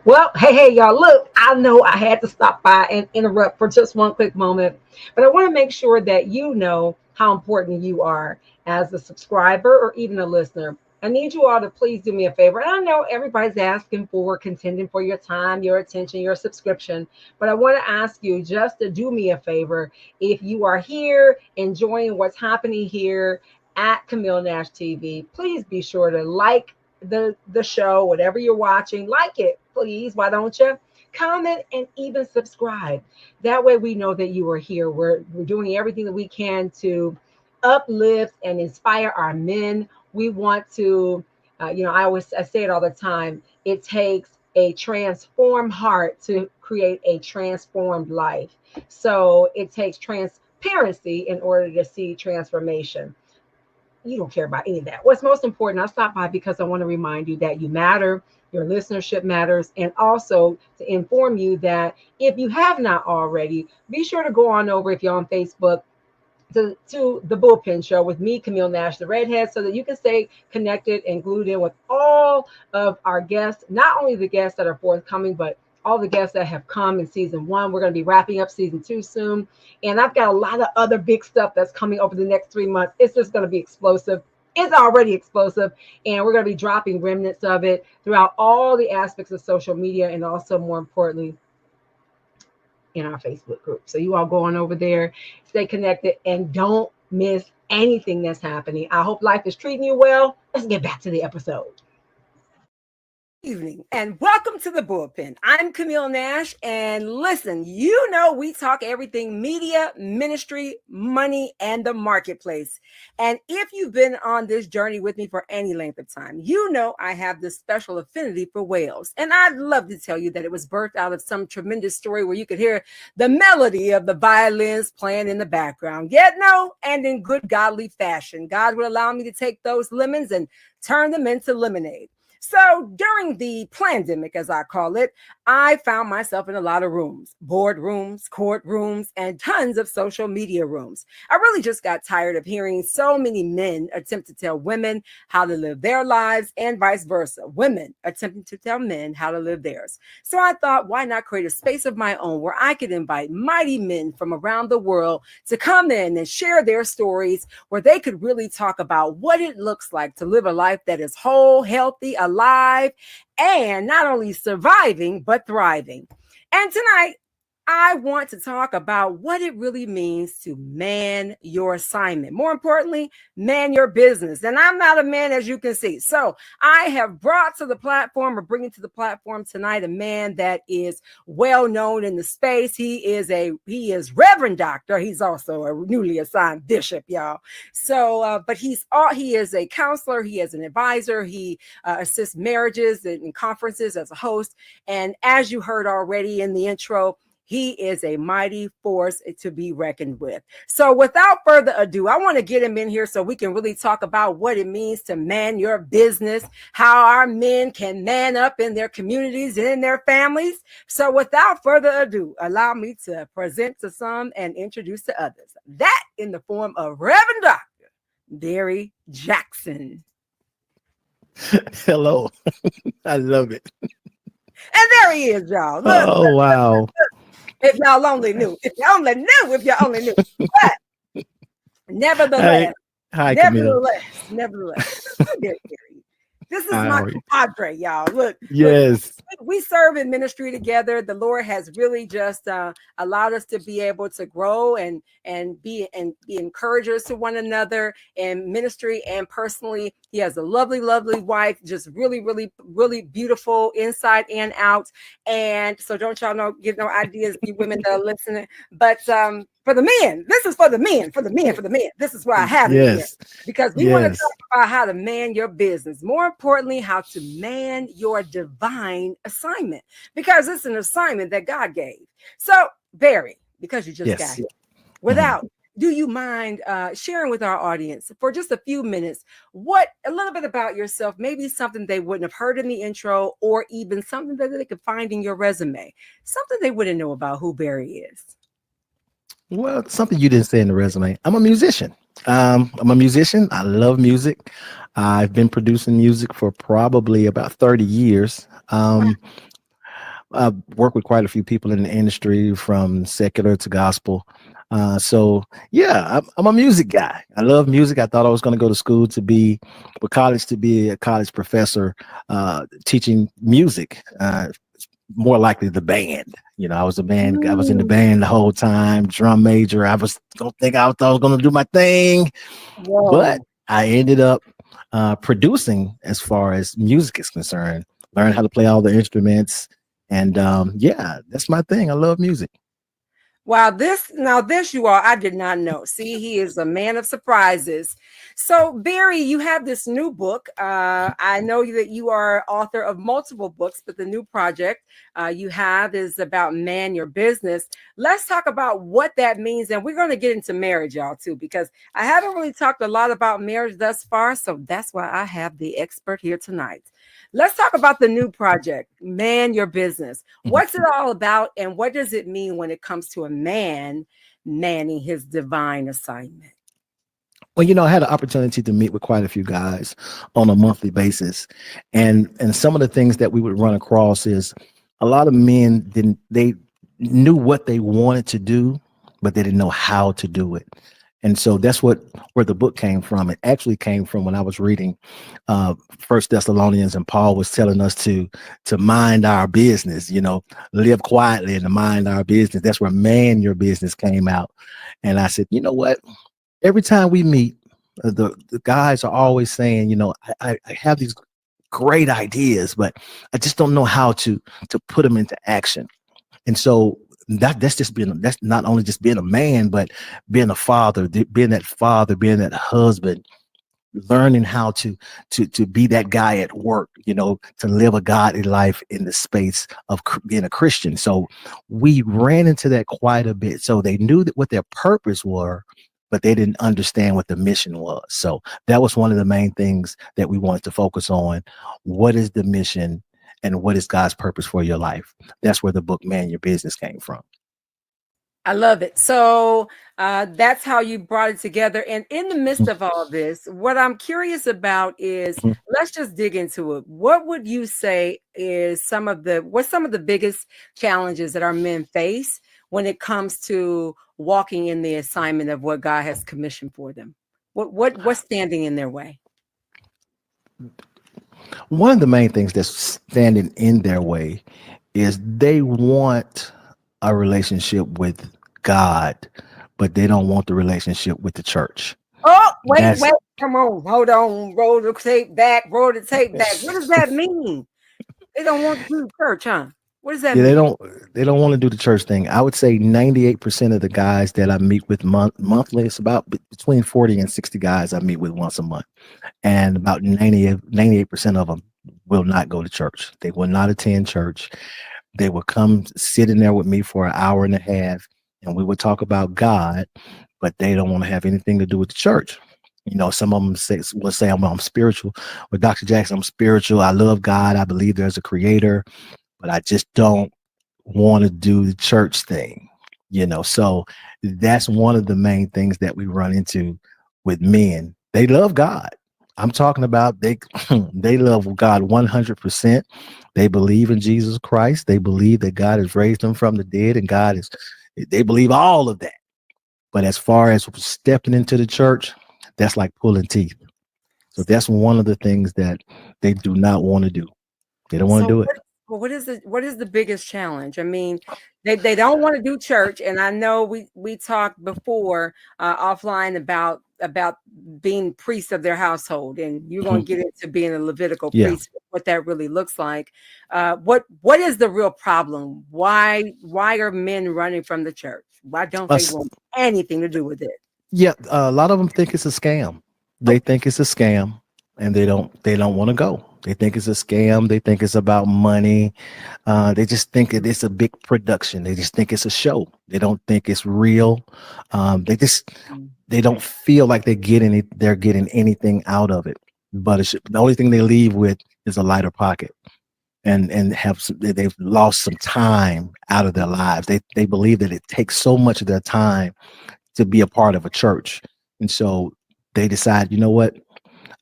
Well, hey, y'all, look, I know I had to stop by and interrupt for just one quick moment, but I want to make sure that you know how important you are as a subscriber or even a listener. I need you all to please do me a favor. And I know everybody's asking for, contending for your time, your attention, your subscription, but I want to ask you just to do me a favor. If you are here enjoying what's happening here at Camille Nash TV, please be sure to like the show, whatever you're watching, like it, please. Why don't you? Comment and even subscribe. That way we know that you are here. We're doing everything that we can to uplift and inspire our men. We want to, I say it all the time. It takes a transformed heart to create a transformed life. So it takes transparency in order to see transformation. You don't care about any of that. What's most important, I stopped by because I want to remind you that you matter, your listenership matters, and also to inform you that if you have not already, be sure to go on over if you're on Facebook to the Bullpen Show with me, Camille Nash, the redhead, so that you can stay connected and glued in with all of our guests, not only the guests that are forthcoming, but all the guests that have come in season one. We're going to be wrapping up season two soon. And I've got a lot of other big stuff that's coming over the next 3 months. It's just going to be explosive. It's already explosive. And we're going to be dropping remnants of it throughout all the aspects of social media and also, more importantly, in our Facebook group. So you all go on over there, stay connected, and don't miss anything that's happening. I hope life is treating you well. Let's get back to the episode. Evening and welcome to the Bullpen. I'm Camille Nash, and listen, we talk everything media, ministry, money, and the marketplace. And if you've been on this journey with me for any length of time, I have this special affinity for whales. And I'd love to tell you that it was birthed out of some tremendous story where you could hear the melody of the violins playing in the background. Yet no, and in good godly fashion, God would allow me to take those lemons and turn them into lemonade. So during the pandemic, as I call it, I found myself in a lot of rooms, boardrooms, courtrooms, and tons of social media rooms. I really just got tired of hearing so many men attempt to tell women how to live their lives and vice versa, women attempting to tell men how to live theirs. So I thought, why not create a space of my own where I could invite mighty men from around the world to come in and share their stories, where they could really talk about what it looks like to live a life that is whole, healthy, alive, and not only surviving, but thriving. And tonight, I want to talk about what it really means to man your assignment. More importantly, man your business. And I'm not a man, as you can see. So I have brought to the platform, or bringing to the platform tonight, a man that is well known in the space. He is Reverend Doctor. He's also a newly assigned bishop, y'all. So, but he is a counselor. He is an advisor. He assists marriages and conferences as a host. And as you heard already in the intro, he is a mighty force to be reckoned with. So without further ado, I want to get him in here so we can really talk about what it means to man your business, how our men can man up in their communities and in their families. So without further ado, allow me to present to some and introduce to others. That in the form of Reverend Dr. Barry Jackson. Hello. I love it. And there he is, y'all. Look, wow. If y'all only knew. If you only knew. But nevertheless, nevertheless, this is my compadre, y'all. Look, yes, we serve in ministry together. The Lord has really just allowed us to be able to grow and be encouragers to one another in ministry and personally. He has a lovely, lovely wife, just really, really, really beautiful inside and out. And so don't y'all get no ideas, you women that are listening. But for the men, this is for the men. This is why I have it here. Because we want to talk about how to man your business. More importantly, how to man your divine assignment. Because it's an assignment that God gave. So, Barry, because you just got here, do you mind sharing with our audience for just a few minutes a little bit about yourself, maybe something they wouldn't have heard in the intro, or even something that they could find in your resume, something they wouldn't know about who Barry is? Well, something you didn't say in the resume. I'm a musician. I love music. I've been producing music for probably about 30 years. I've worked with quite a few people in the industry, from secular to gospel. So yeah, I'm a music guy. I love music. I thought I was going to go to school to be, for college, to be a college professor, teaching music. More likely the band. I was a band. I was in the band the whole time. Drum major. I was don't think I thought I was going to do my thing, but I ended up producing as far as music is concerned. Learned how to play all the instruments, and yeah, that's my thing. I love music. Wow, this you are. I did not know. See, he is a man of surprises. So, Barry, you have this new book. I know that you are author of multiple books, but the new project you have is about Man Your Business. Let's talk about what that means, and we're going to get into marriage, y'all, too, because I haven't really talked a lot about marriage thus far. So that's why I have the expert here tonight. Let's talk about the new project, Man Your Business. What's it all about, and what does it mean when it comes to a man manning his divine assignment? Well, I had an opportunity to meet with quite a few guys on a monthly basis, and some of the things that we would run across is a lot of men they knew what they wanted to do, but they didn't know how to do it. And so that's where the book came from. It actually came from when I was reading First Thessalonians, and Paul was telling us to mind our business, live quietly and to mind our business. That's where Man Your Business came out. And I said, you know what? Every time we meet, the guys are always saying, I have these great ideas, but I just don't know how to put them into action. And so that's not only just being a man, but being a father, being that husband, learning how to be that guy at work, to live a godly life in the space of being a Christian. So we ran into that quite a bit. So they knew that what their purpose were, but they didn't understand what the mission was. So that was one of the main things that we wanted to focus on. What is the mission? And what is God's purpose for your life? That's where the book Man Your Business came from. I love it. So that's how you brought it together. And in the midst of all this, what I'm curious about is, let's just dig into it. What would you say is what's some of the biggest challenges that our men face when it comes to walking in the assignment of what God has commissioned for them? What's standing in their way? One of the main things that's standing in their way is they want a relationship with God, but they don't want the relationship with the church. Oh, wait, come on, hold on, roll the tape back. What does that mean? They don't want to do the church, huh? What does that mean? They don't want to do the church thing. I would say 98% of the guys that I meet with monthly, it's about between 40 and 60 guys I meet with once a month. And about 98% of them will not go to church. They will not attend church. They will come sit in there with me for an hour and a half, and we would talk about God, but they don't want to have anything to do with the church. Some of them will say, I'm spiritual. With Dr. Jackson, I'm spiritual. I love God. I believe there's a creator, but I just don't want to do the church thing. So that's one of the main things that we run into with men. They love God. I'm talking about they love God 100%. They believe in Jesus Christ. They believe that God has raised them from the dead, and they believe all of that. But as far as stepping into the church, that's like pulling teeth. So that's one of the things that they do not want to do. They don't want to do it. Well, what is the biggest challenge? I mean, they don't want to do church, and I know we talked before offline about being priests of their household, and you're going to get into being a Levitical priest, what that really looks like. What is the real problem? Why are men running from the church? Why don't they want anything to do with it? Yeah, a lot of them think it's a scam. They think it's a scam, and they don't want to go. They think it's a scam. They think it's about money. They just think that it's a big production. They just think it's a show. They don't think it's real. They don't feel like they're getting anything out of it. But the only thing they leave with is a lighter pocket, and they've lost some time out of their lives. They believe that it takes so much of their time to be a part of a church, and so they decide, you know what?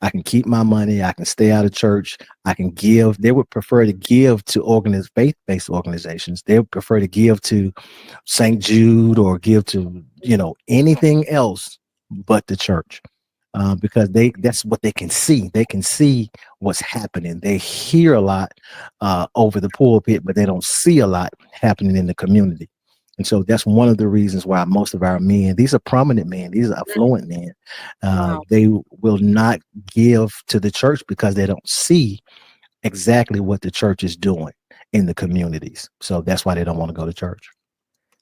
I can keep my money. I can stay out of church. I can give. They would prefer to give to faith-based organizations. They would prefer to give to St. Jude or give to, anything else but the church. Because that's what they can see. They can see what's happening. They hear a lot over the pulpit, but they don't see a lot happening in the community. And so that's one of the reasons why most of our men, these are prominent men, these are affluent men, Wow. they will not give to the church because they don't see exactly what the church is doing in the communities. So that's why they don't want to go to church.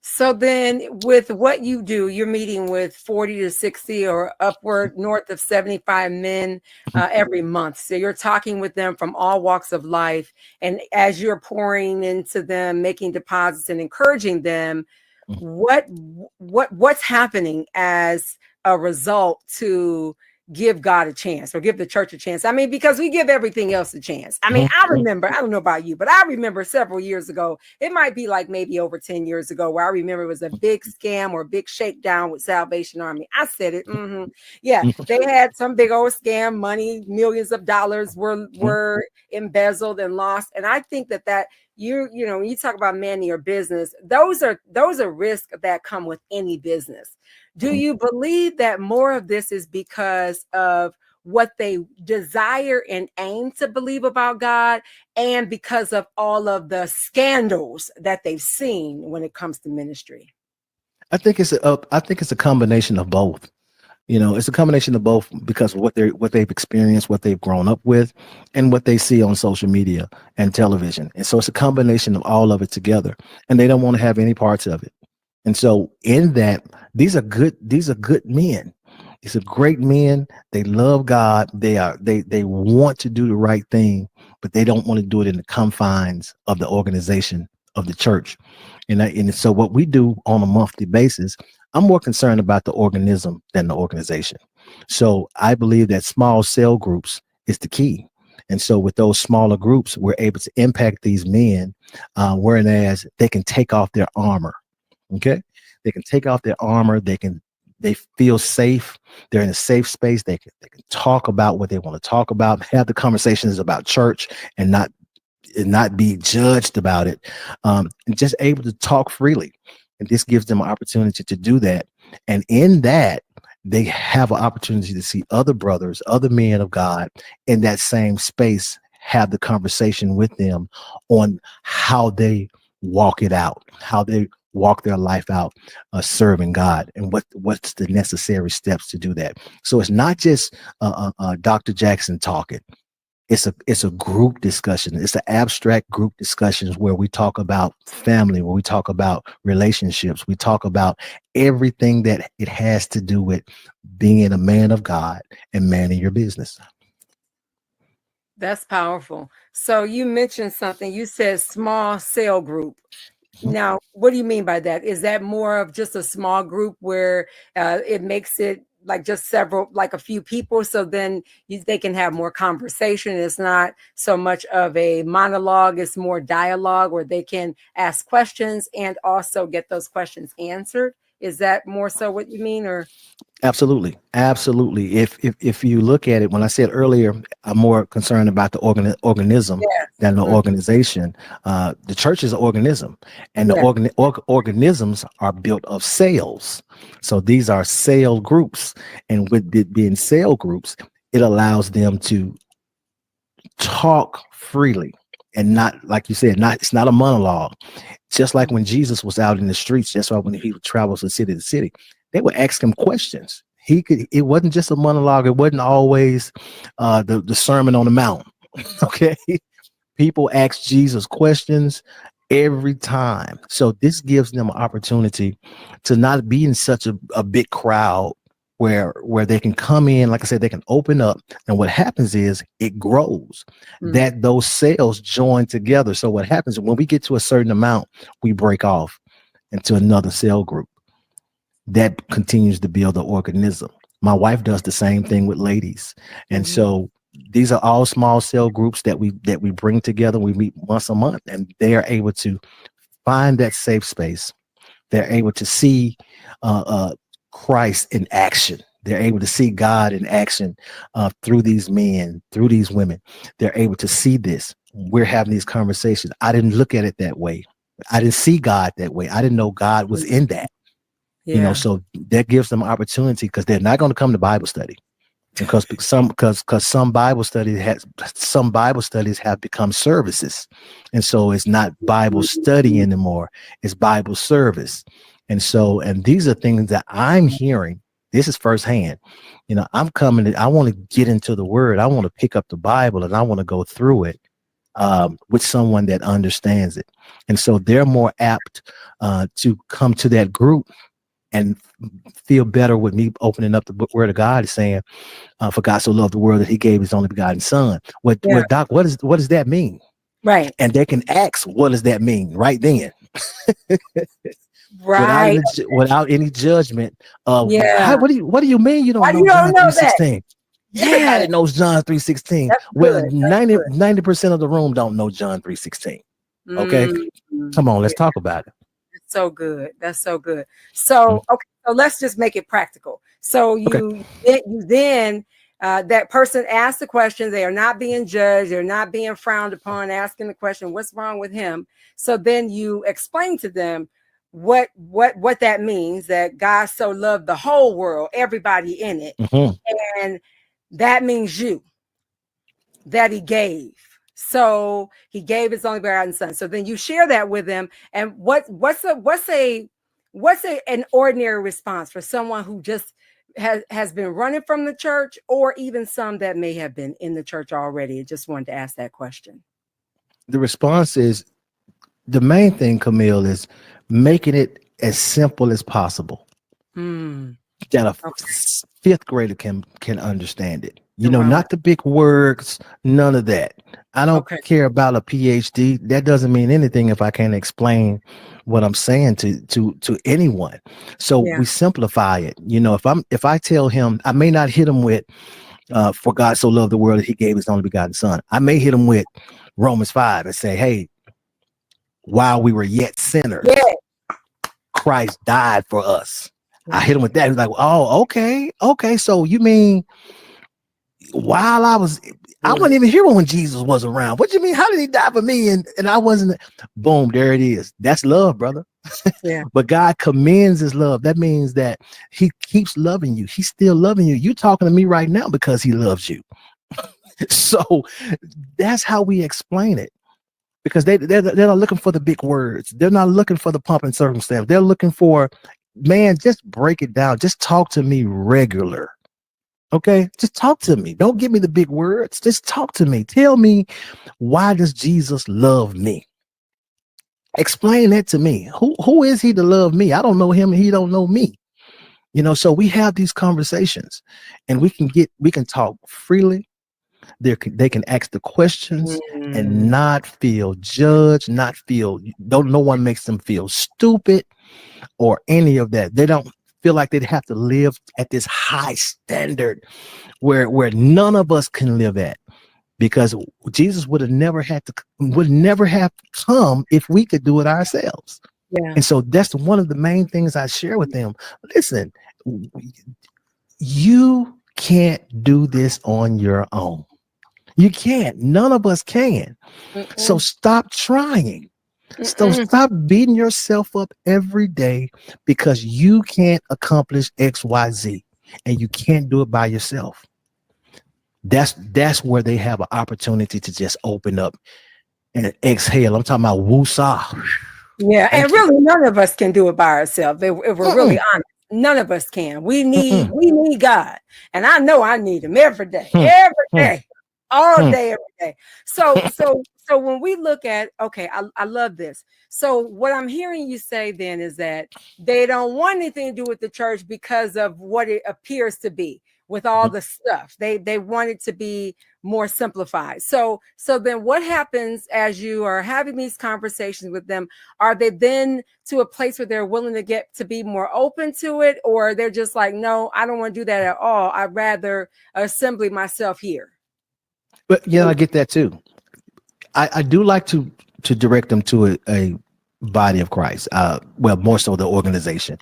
So then with what you do, you're meeting with 40 to 60 or upward north of 75 men every month. So you're talking with them from all walks of life. And as you're pouring into them, making deposits and encouraging them, what's happening as a result to give God a chance or give the church a chance? I mean, because we give everything else a chance. I mean, I remember, I don't know about you, but I remember several years ago, it might be like maybe over 10 years ago, where I remember it was a big scam or a big shakedown with Salvation Army. I said it. Yeah, they had some big old scam money, millions of dollars were embezzled and lost. And I think that when you talk about manning your business, those are risks that come with any business. Do you believe that more of this is because of what they desire and aim to believe about God, and because of all of the scandals that they've seen when it comes to ministry? I think it's a combination of both. It's a combination of both because of what they've experienced, what they've grown up with, and what they see on social media and television. And so it's a combination of all of it together, and they don't want to have any parts of it. And so in that, these are good men. These are great men. They love God. They want to do the right thing, but they don't want to do it in the confines of the organization of the church. And so what we do on a monthly basis, I'm more concerned about the organism than the organization. So I believe that small cell groups is the key. And so with those smaller groups, we're able to impact these men, whereas they can take off their armor. Okay, they can take off their armor. They feel safe. They're in a safe space. They can talk about what they want to talk about, have the conversations about church, and not be judged about it, and just able to talk freely. And this gives them an opportunity to do that. And in that, they have an opportunity to see other brothers, other men of God in that same space, have the conversation with them on how they walk it out, how they walk their life out, serving God, and what's the necessary steps to do that. So it's not just Dr. Jackson talking. It's a group discussion. It's an abstract group discussions where we talk about family, where we talk about relationships. We talk about everything that it has to do with being a man of God and manning your business. That's powerful. So you mentioned something. You said small cell group. Now, what do you mean by that? Is that more of just a small group where it makes it like just like a few people, so then they can have more conversation? It's not so much of a monologue, it's more dialogue where they can ask questions and also get those questions answered. Is that more so what you mean? Or Absolutely. If you look at it, when I said earlier, I'm more concerned about the organism than the organization. The church is an organism, and the organisms are built of cells. So these are cell groups, and with it being cell groups, it allows them to talk freely and not, like you said, it's not a monologue. Just like when Jesus was out in the streets, just like when he travels from city to city, they would ask him questions. It wasn't just a monologue. It wasn't always the Sermon on the Mount. Okay. People ask Jesus questions every time. So this gives them an opportunity to not be in such a big crowd where they can come in, like I said, they can open up. And what happens is it grows, that those cells join together. So what happens when we get to a certain amount, we break off into another cell group. That continues to build the organism. My wife does the same thing with ladies. And so these are all small cell groups that we bring together. We meet once a month, and they are able to find that safe space. They're able to see Christ in action. They're able to see God in action through these men, through these women. They're able to see this. We're having these conversations. I didn't look at it that way. I didn't see God that way. I didn't know God was in that. Yeah. So that gives them opportunity, because they're not going to come to Bible study, because some Bible studies have become services, and so it's not Bible study anymore. It's Bible service, and these are things that I'm hearing. This is firsthand. I'm coming. I want to get into the Word. I want to pick up the Bible and I want to go through it with someone that understands it, and so they're more apt to come to that group and feel better with me opening up the Word of God and saying, for God so loved the world that he gave his only begotten son. What does that mean? Right. And they can ask, what does that mean right then? Right. Without any judgment of, Yeah. what do you mean you don't know John 3:16? Everybody knows John 3:16. Well, 90% of the room don't know John 3:16. Okay. Come on, let's talk about it. So good. That's so good. So, okay. So let's just make it practical. So you then that person asks the question. They are not being judged. They're not being frowned upon, asking the question, what's wrong with him? So then you explain to them what that means, that God so loved the whole world, everybody in it. And that means you, that he gave. So he gave his only begotten son. So then you share that with them. And what's an ordinary response for someone who just has been running from the church, or even some that may have been in the church already? Just wanted to ask that question. The response is, the main thing, Camille, is making it as simple as possible. That a fifth grader can understand it. Not the big words, none of that. I don't care about a PhD. That doesn't mean anything if I can't explain what I'm saying to anyone. So we simplify it. If I tell him, I may not hit him with for God so loved the world that he gave his only begotten son. I may hit him with Romans 5 and say, hey, while we were yet sinners, Christ died for us. I hit him with that. He's like, oh, okay. So you mean while I wasn't even here when Jesus was around. What do you mean? How did he die for me? And I wasn't. Boom, there it is. That's love, brother. Yeah. But God commends his love. That means that he keeps loving you. He's still loving you. You're talking to me right now because he loves you. So that's how we explain it. Because they're not looking for the big words. They're not looking for the pomp and circumstance. They're looking for, man, just break it down. Just talk to me regular. Okay, just talk to me. Don't give me the big words. Just talk to me. Tell me, why does Jesus love me? Explain that to me. Who is he to love me? I don't know him and he don't know me. So we have these conversations, and we can talk freely. They can ask the questions and not feel judged, no one makes them feel stupid or any of that. They don't feel like they'd have to live at this high standard where none of us can live at, because Jesus would never have come if we could do it ourselves. Yeah. And so that's one of the main things I share with them. Listen, you can't do this on your own. You can't. None of us can. So stop trying. So stop beating yourself up every day because you can't accomplish XYZ and you can't do it by yourself. That's where they have an opportunity to just open up and exhale. I'm talking about woosah. Yeah, and really none of us can do it by ourselves. If we're really honest, none of us can. We need God. And I know I need him every day, all day, every day. So when we look at, I love this. So what I'm hearing you say then is that they don't want anything to do with the church because of what it appears to be with all the stuff. They want it to be more simplified. So then what happens as you are having these conversations with them? Are they then to a place where they're willing to get to be more open to it? Or they're just like, no, I don't want to do that at all. I'd rather assembly myself here. But I get that too. I do like to direct them to a body of Christ. More so the organization,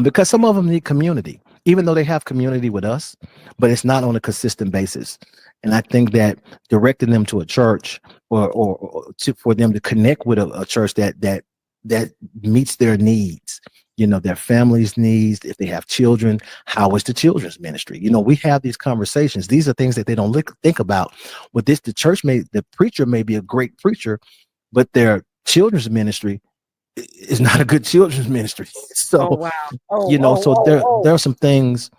because some of them need community. even though they have community with us, but it's not on a consistent basis. And I think that directing them to a church for them to connect with a church that meets their needs, their family's needs. If they have children, how is the children's ministry? We have these conversations. These are things that they don't think about. With this, the preacher may be a great preacher, but their children's ministry is not a good children's ministry. So, there are some things.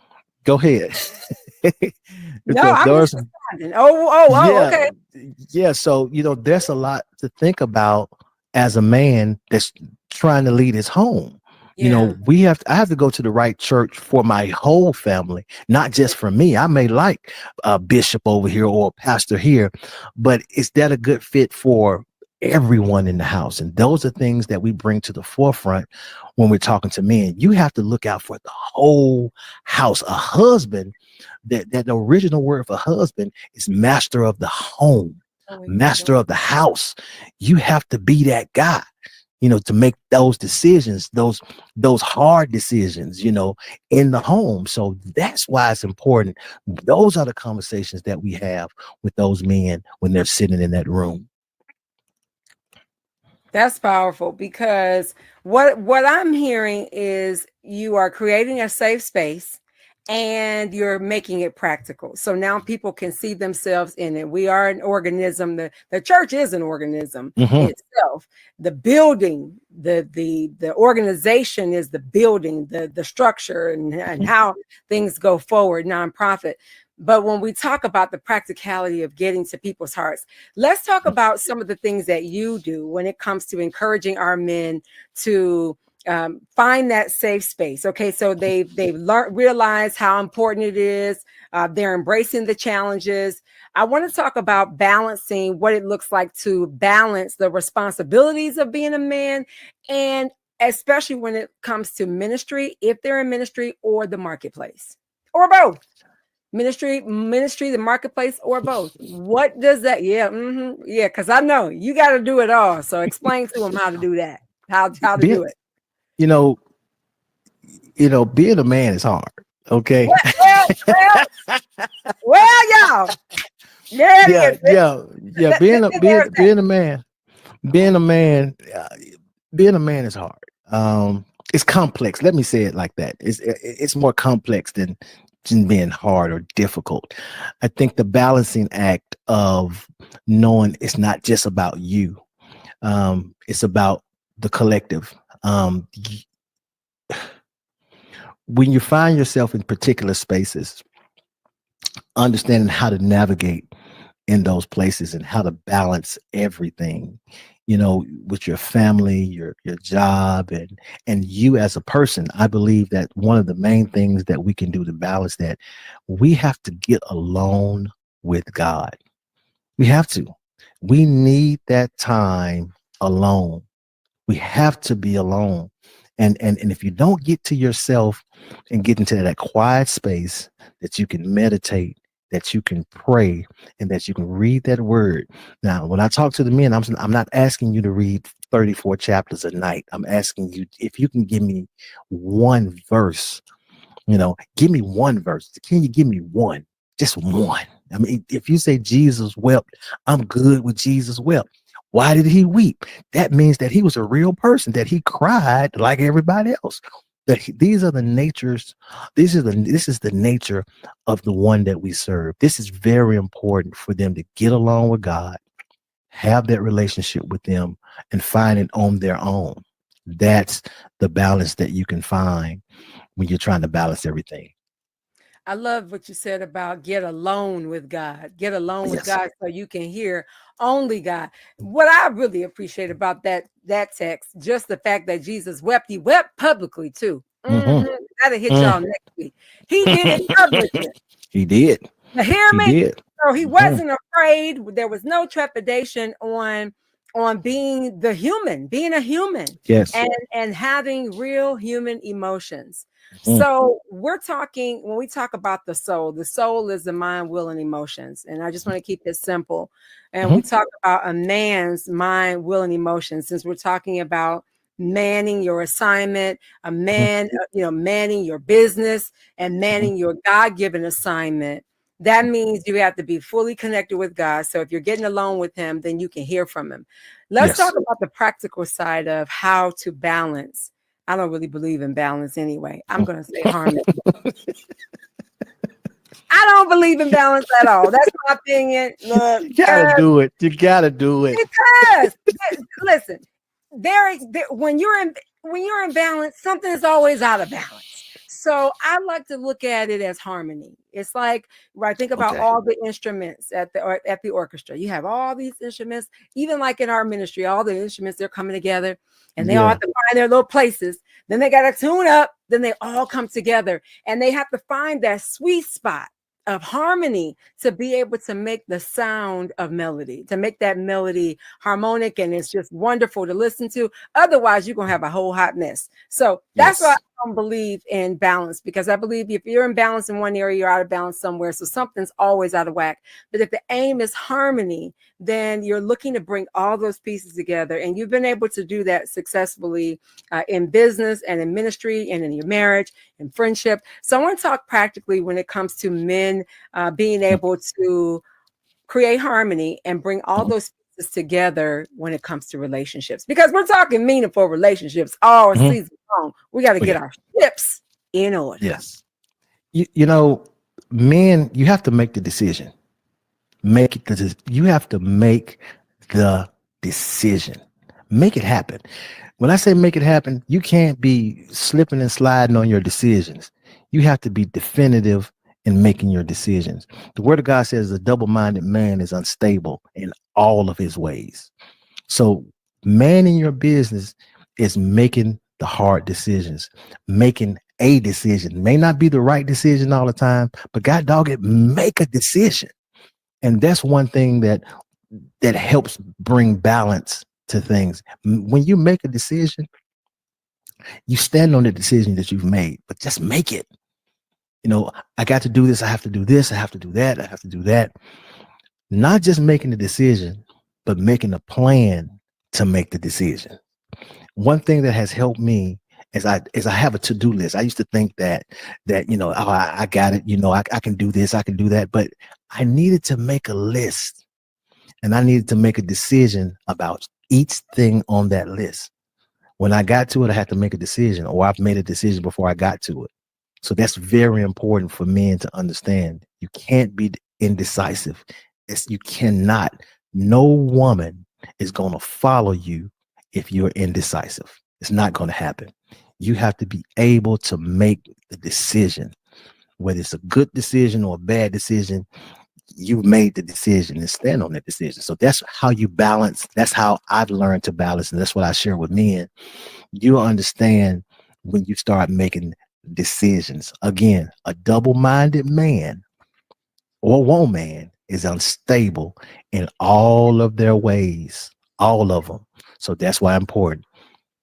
Go ahead. No, I'm just responding. Okay. Yeah. So, there's a lot to think about as a man that's trying to lead his home. Yeah. I have to go to the right church for my whole family, not just for me. I may like a bishop over here or a pastor here, but is that a good fit for everyone in the house? And those are things that we bring to the forefront when we're talking to men. You have to look out for the whole house. A husband, that the original word for husband is master of the home, master of the house. You have to be that guy, to make those decisions, those hard decisions, in the home. So that's why it's important. Those are the conversations that we have with those men when they're sitting in that room. That's powerful, because what I'm hearing is you are creating a safe space and you're making it practical. So now people can see themselves in it. We are an organism. The church is an organism itself. The building, the organization is the building, the structure and how things go forward, nonprofit. But when we talk about the practicality of getting to people's hearts, let's talk about some of the things that you do when it comes to encouraging our men to find that safe space. Okay, so they've realized how important it is. They're embracing the challenges. I want to talk about balancing what it looks like to balance the responsibilities of being a man, and especially when it comes to ministry, if they're in ministry or the marketplace, or both. Ministry, the marketplace, or both. What does that? Yeah, because I know you got to do it all. So explain to them how to do that. How to do it. Being a man is hard. Okay. Well, y'all. Yeah. Being a man is hard. It's complex. Let me say it like that. It's more complex than being hard or difficult. I think the balancing act of knowing it's not just about you. It's about the collective. When you find yourself in particular spaces, understanding how to navigate in those places and how to balance everything, with your family, your job, and you as a person. I believe that one of the main things that we can do to balance that, we have to get alone with God. We have to. We need that time alone. We have to be alone. And if you don't get to yourself and get into that quiet space that you can meditate, that you can pray, and that you can read that word. Now, when I talk to the men, I'm not asking you to read 34 chapters a night. I'm asking you if you can give me one verse. Give me one verse. Can you give me one? Just one. I mean, if you say Jesus wept, I'm good with Jesus wept. Why did he weep? That means that he was a real person, that he cried like everybody else. These are the natures. This is the nature of the one that we serve. This is very important for them to get along with God, have that relationship with them, and find it on their own. That's the balance that you can find when you're trying to balance everything. I love what you said about get alone with God. Get alone with God so you can hear only God. What I really appreciate about that text, just the fact that Jesus wept. He wept publicly too. That'll hit y'all next week. He did it publicly. He did. Now, hear me? Did. So he wasn't afraid. There was no trepidation on being a human. Yes. And having real human emotions. So when we talk about the soul is the mind, will, and emotions. And I just want to keep it simple. And we talk about a man's mind, will, and emotions, since we're talking about manning your assignment, a man, manning your business and manning your God-given assignment. That means you have to be fully connected with God. So if you're getting along with him, then you can hear from him. Let's talk about the practical side of how to balance. I don't really believe in balance anyway. I'm going to say harmony. I don't believe in balance at all. That's my opinion. Look, you gotta do it. You gotta do it. Because listen, when you're in balance, something is always out of balance. So I like to look at it as harmony. It's like, right, think about all the instruments at the orchestra. You have all these instruments, even like in our ministry, all the instruments, they're coming together and they all have to find their little places. Then they got to tune up. Then they all come together and they have to find that sweet spot of harmony to be able to make the sound of melody, to make that melody harmonic, and it's just wonderful to listen to. Otherwise, you're gonna have a whole hot mess. So that's why I don't believe in balance, because I believe if you're in balance in one area, you're out of balance somewhere. So something's always out of whack. But if the aim is harmony, then you're looking to bring all those pieces together, and you've been able to do that successfully in business and in ministry and in your marriage and friendship. So I want to talk practically when it comes to men being able to create harmony and bring all those pieces together when it comes to relationships, because we're talking meaningful relationships all season long. We got to get our ships in order. Yes. You know, men, you have to make the decision. You have to make the decision. Make it happen. When I say make it happen, you can't be slipping and sliding on your decisions. You have to be definitive in making your decisions. The word of God says a double-minded man is unstable in all of his ways. So manning your business is making the hard decisions, making a decision. May not be the right decision all the time, but God dog it, make a decision. And that's one thing that helps bring balance to things. When you make a decision, you stand on the decision that you've made, but just make it. You know, I got to do this. I have to do this. I have to do that. I have to do that. Not just making the decision, but making a plan to make the decision. One thing that has helped me is I have a to-do list. I used to think that I got it. I can do this. I can do that. But I needed to make a list, and I needed to make a decision about each thing on that list. When I got to it, I had to make a decision, or I've made a decision before I got to it. So that's very important for men to understand. You can't be indecisive. You cannot. No woman is going to follow you if you're indecisive. It's not going to happen. You have to be able to make the decision, whether it's a good decision or a bad decision. You've made the decision and stand on that decision. So that's how you balance. That's how I've learned to balance. And that's what I share with men. You'll understand when you start making decisions. Again, a double-minded man or woman is unstable in all of their ways, all of them. So that's why it's important.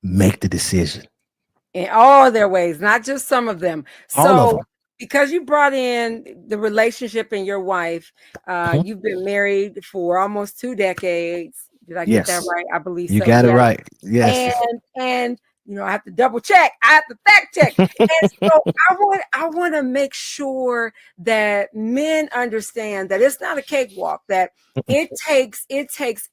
Make the decision. In all their ways, not just some of them. All of them. Because you brought in the relationship and your wife, you've been married for almost 2 decades. Did I get that right? I believe you so. You got it right. Yes. And I have to double check. I have to fact check. And so I want to make sure that men understand that it's not a cakewalk, that it takes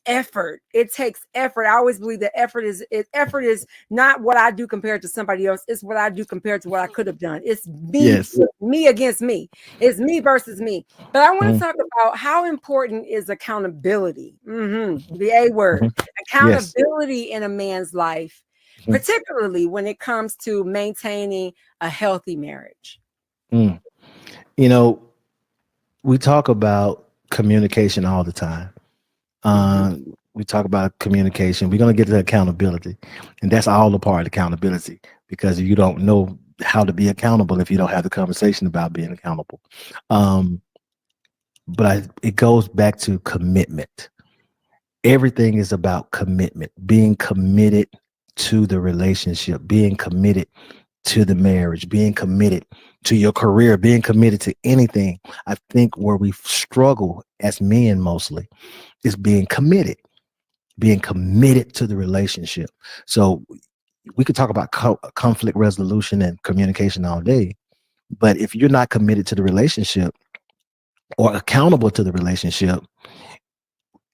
effort. It takes effort. I always believe that effort is not what I do compared to somebody else. It's what I do compared to what I could have done. It's me against me. It's me versus me. But I want to talk about how important is accountability. The A word. Accountability in a man's life, particularly when it comes to maintaining a healthy marriage. You know, we talk about communication all the time. We talk about communication. We're going to get to accountability, and that's all a part of accountability, because you don't know how to be accountable if you don't have the conversation about being accountable. But it goes back to commitment. Everything is about commitment, being committed to the relationship, being committed to the marriage, being committed to your career, being committed to anything. I think where we struggle as men mostly is being committed to the relationship. So we could talk about conflict resolution and communication all day, but if you're not committed to the relationship or accountable to the relationship,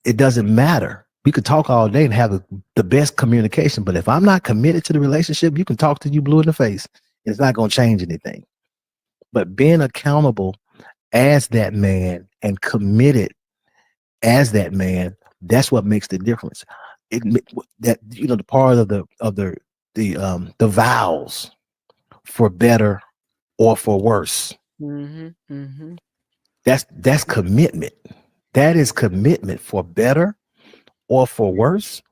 it doesn't matter. We could talk all day and have the best communication, but if I'm not committed to the relationship, you can talk till you blue in the face. It's not going to change anything. But being accountable as that man and committed as that man, that's what makes the difference. That, you know, the part of the vows for better or for worse. Mm-hmm, mm-hmm. That's commitment. That is commitment for better or for worse.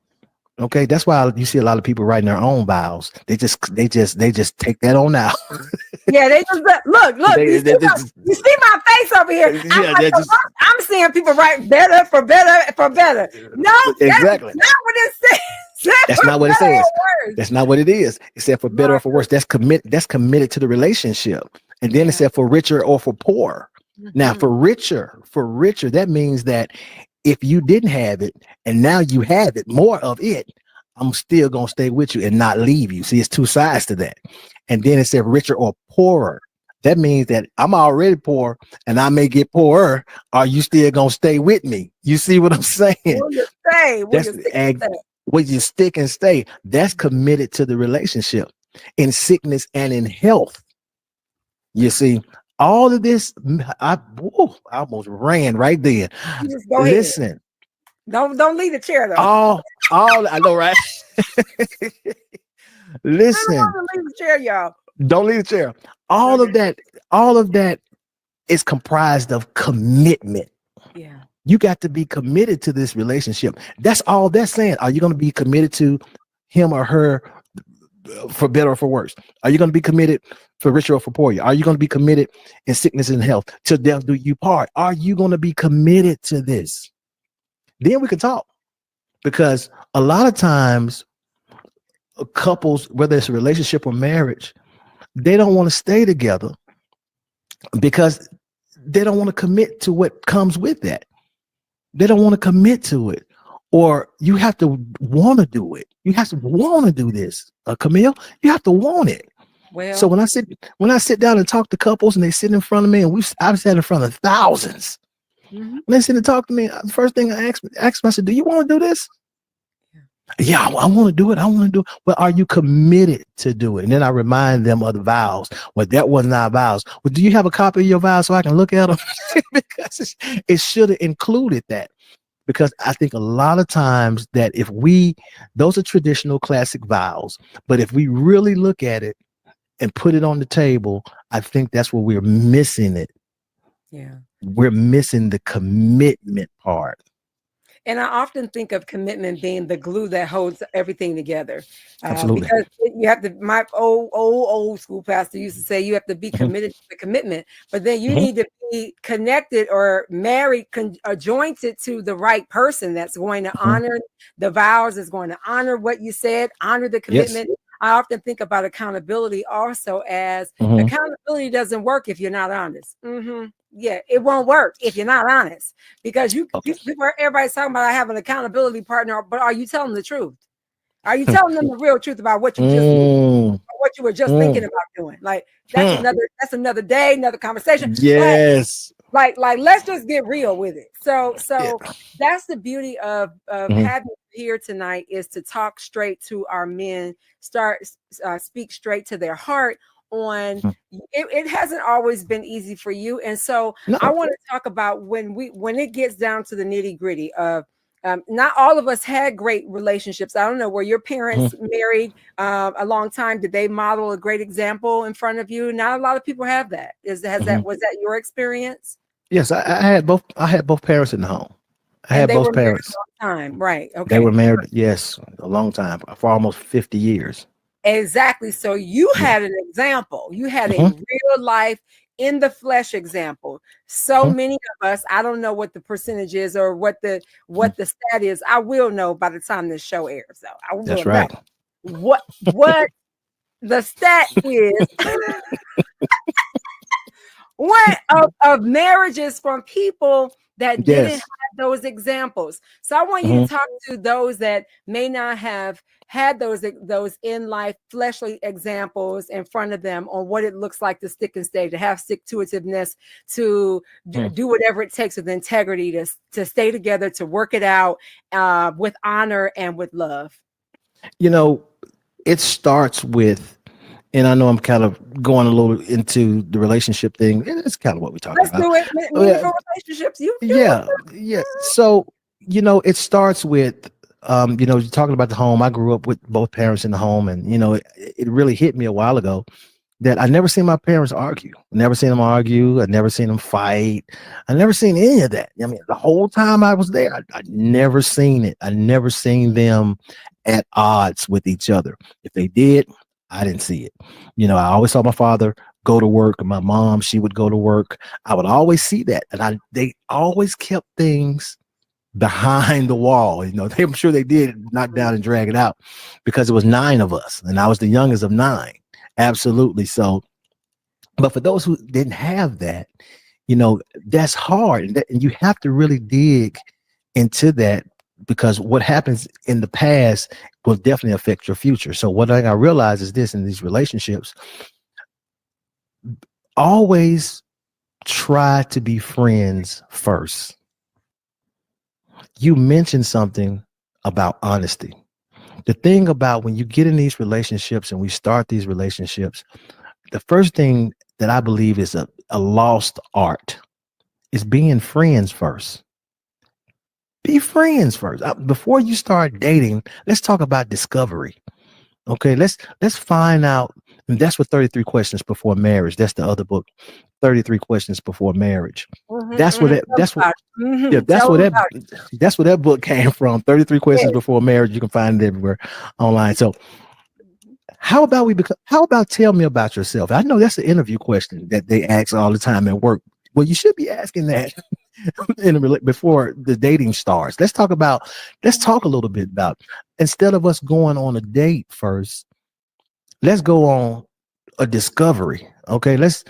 Okay, that's why you see a lot of people writing their own vows. They just take that on out. Yeah, they just look. You see my face over here. I'm seeing people write better for better for better. No, exactly. That's not what it says. That's not what it says. That's not what it is. It said for better or for worse. That's committed to the relationship. And then it said for richer or for poor. Mm-hmm. Now for richer, that means that if you didn't have it and now you have it, more of it, I'm still going to stay with you and not leave you. See, it's two sides to that. And then it said richer or poorer. That means that I'm already poor and I may get poorer. Are you still going to stay with me? You see what I'm saying? Will you stay? Will you stick and stay? That's committed to the relationship in sickness and in health. You see, all of this, I almost ran right there. Listen. Don't leave the chair though. All I know, right? Listen. Don't leave the chair, y'all. Don't leave the chair. All of that is comprised of commitment. Yeah. You got to be committed to this relationship. That's all they're saying. Are you going to be committed to him or her for better or for worse? Are you going to be committed for richer or for poorer? Are you going to be committed in sickness and health? Till death do you part? Are you going to be committed to this? Then we can talk. Because a lot of times couples, whether it's a relationship or marriage, they don't want to stay together because they don't want to commit to what comes with that. They don't want to commit to it. Or you have to want to do it. You have to want to do this, Camille. You have to want it. Well, so when I sit down and talk to couples and they sit in front of me, and I've sat in front of thousands. Mm-hmm. When they sit and talk to me, the first thing I ask them, I said, "Do you want to do this?" Yeah, I want to do it. I want to do it. But are you committed to do it? And then I remind them of the vows. Well, that wasn't our vows. Well, do you have a copy of your vows so I can look at them? Because it should have included that. Because I think a lot of times that those are traditional classic vows, but if we really look at it and put it on the table, I think that's where we're missing it. Yeah. We're missing the commitment part. And I often think of commitment being the glue that holds everything together. Absolutely. Because you have to, my old school pastor used to say, you have to be committed to the commitment, but then you need to be connected or married, or jointed to the right person that's going to honor the vows, that's going to honor what you said, honor the commitment. Yes. I often think about accountability also as accountability doesn't work if you're not honest. Yeah, it won't work if you're not honest, because everybody's talking about I have an accountability partner, but are you telling the truth? Are you telling them the real truth about what you what you were just thinking about doing? Like that's another day, another conversation. Yes. Like let's just get real with it. So that's the beauty of having here tonight, is to talk straight to our men, speak straight to their heart on it hasn't always been easy for you. And so I want to talk about when it gets down to the nitty-gritty of not all of us had great relationships. I don't know, were your parents married a long time? Did they model a great example in front of you? Not a lot of people have that. Was that your experience? Yes, I had both parents in the home. I had both parents. A long time, right? Okay. They were married, yes, a long time, for almost 50 years. Exactly. So you had an example. You had a real life in the flesh example. So many of us, I don't know what the percentage is or what the stat is. I will know by the time this show airs. So I will That's right. What the stat is. of marriages from people that didn't Yes. have those examples. So I want you to talk to those that may not have had those in life fleshly examples in front of them on what it looks like to stick and stay, to have stick-to-itiveness, to do whatever it takes with integrity, to stay together, to work it out with honor and with love. You know, it starts with, and I know I'm kind of going a little into the relationship thing, and it's kind of what we're talking Let's about. do it. Meaningful relationships. Yeah. So, you know, it starts with, you know, you're talking about the home. I grew up with both parents in the home, and, you know, it really hit me a while ago that I never seen my parents argue. Never seen them argue. I never seen them fight. I never seen any of that. I mean, the whole time I was there, I never seen it. I never seen them at odds with each other. If they did, I didn't see it. You know, I always saw my father go to work, and my mom, she would go to work. I would always see that. And they always kept things behind the wall. You know, I'm sure they did knock down and drag it out because it was 9 of us, and I was the youngest of 9. Absolutely. So, but for those who didn't have that, you know, that's hard. And you have to really dig into that, because what happens in the past will definitely affect your future. So what I realize is this: in these relationships, always try to be friends first. You mentioned something about honesty. The thing about when you get in these relationships and we start these relationships, the first thing that I believe is a lost art is being friends first. Be friends first. Before you start dating, let's talk about discovery. Okay, let's find out. And that's what 33 Questions Before Marriage. That's the other book, 33 Questions Before Marriage. That's where that's where that book came from. 33 Questions Before Marriage. You can find it everywhere online. So how about tell me about yourself? I know that's an interview question that they ask all the time at work. Well, you should be asking that before the dating starts. Let's talk a little bit about, instead of us going on a date first, let's go on a discovery. Okay, let's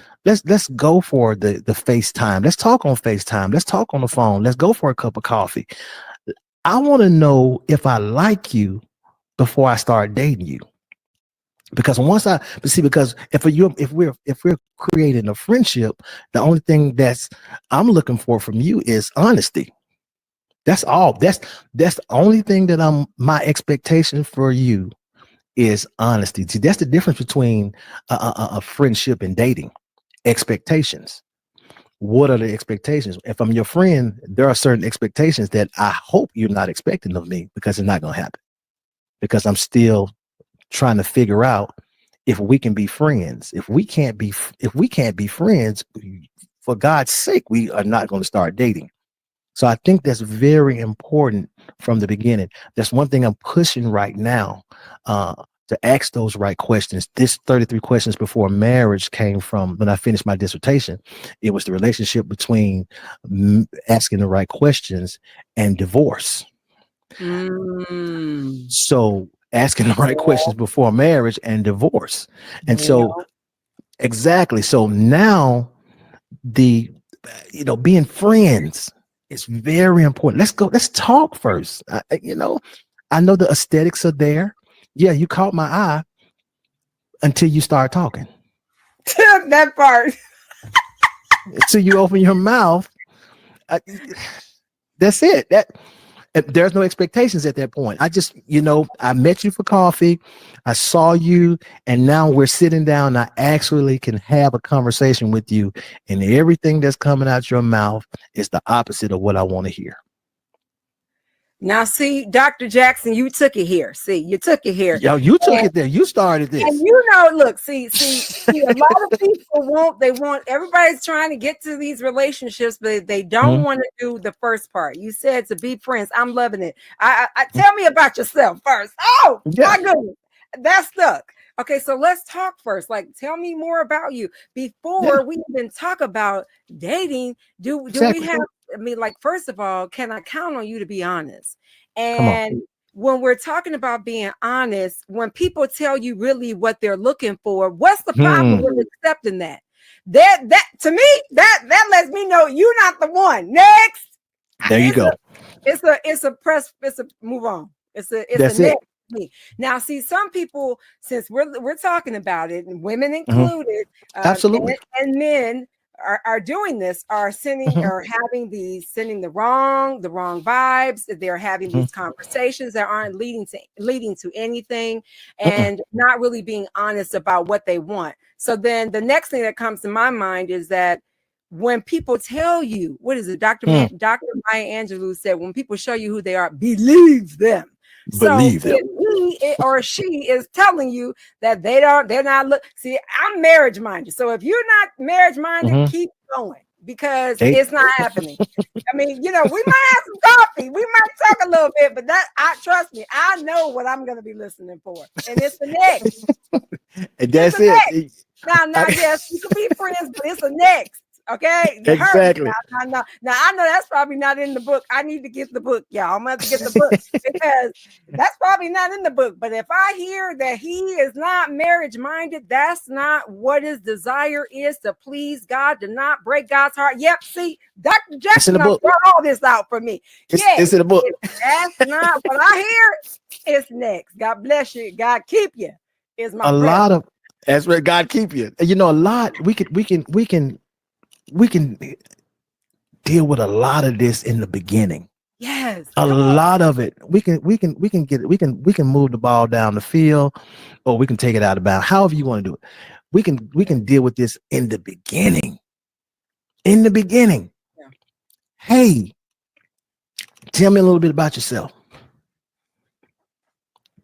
go for the FaceTime. Let's talk on FaceTime. Let's talk on the phone. Let's go for a cup of coffee. I want to know if I like you before I start dating you. Because because if we're creating a friendship, the only thing I'm looking for from you is honesty. That's all. That's the only thing that my expectation for you is honesty. See, that's the difference between a friendship and dating. Expectations. What are the expectations? If I'm your friend, there are certain expectations that I hope you're not expecting of me, because it's not going to happen. Because I'm still trying to figure out if we can be friends. If we can't be friends, for God's sake, we are not going to start dating. So I think that's very important from the beginning. That's one thing I'm pushing right now, to ask those right questions. This 33 Questions Before Marriage came from when I finished my dissertation. It was the relationship between asking the right questions and divorce. So asking the right questions before marriage and divorce. And so, exactly. So now being friends is very important. Let's talk first. I know the aesthetics are there. Yeah, you caught my eye until you start talking. That part. Until you open your mouth. That's it. There's no expectations at that point. I met you for coffee. I saw you, and now we're sitting down. And I actually can have a conversation with you, and everything that's coming out your mouth is the opposite of what I want to hear. Now, see, Dr. Jackson, you took it here. See, you took it here. Yo, you took it there. You started this. And look, see, a lot of people everybody's trying to get to these relationships, but they don't want to do the first part. You said to be friends. I'm loving it. I tell me about yourself first. Oh, my goodness. That's stuck. Okay, so let's talk first. Like, tell me more about you before we even talk about dating. Do we have? I mean, like, first of all, can I count on you to be honest? And when we're talking about being honest, when people tell you really what they're looking for, what's the problem with accepting that? That to me, that lets me know you're not the one. Next. There you go. It's a move on. It's a That's next. it. Now, see, some people, since we're talking about it, and women included, Absolutely, and men are doing this, are sending or sending the wrong vibes. They're having these conversations that aren't leading to anything, and not really being honest about what they want. So then the next thing that comes to my mind is that when people tell you, what is it, Dr. Maya Angelou said, when people show you who they are, believe them. Believe them. He or she is telling you that they're not see, I'm marriage minded. So if you're not marriage minded, keep going, because it's not happening. I mean, we might have some coffee, we might talk a little bit, but trust me, I know what I'm going to be listening for, and it's the next. And that's it. Now, yes, you can be friends, but it's the next. Okay, exactly. Now I know that's probably not in the book. I need to get the book, y'all. I'm gonna have to get the book because that's probably not in the book. But if I hear that he is not marriage minded, that's not what his desire is, to please God, to not break God's heart. Yep. See, Dr. Jackson brought all this out for me. It's in the book. That's not what I hear. It's next. God bless you. God keep you. Is my prayer. Lot of that's where God keep you. A lot we can deal with a lot of this in the beginning. Yes. A lot of it. We can get it. We can move the ball down the field, or we can take it out of bounds. However you want to do it. We can deal with this in the beginning. In the beginning. Yeah. Hey, tell me a little bit about yourself.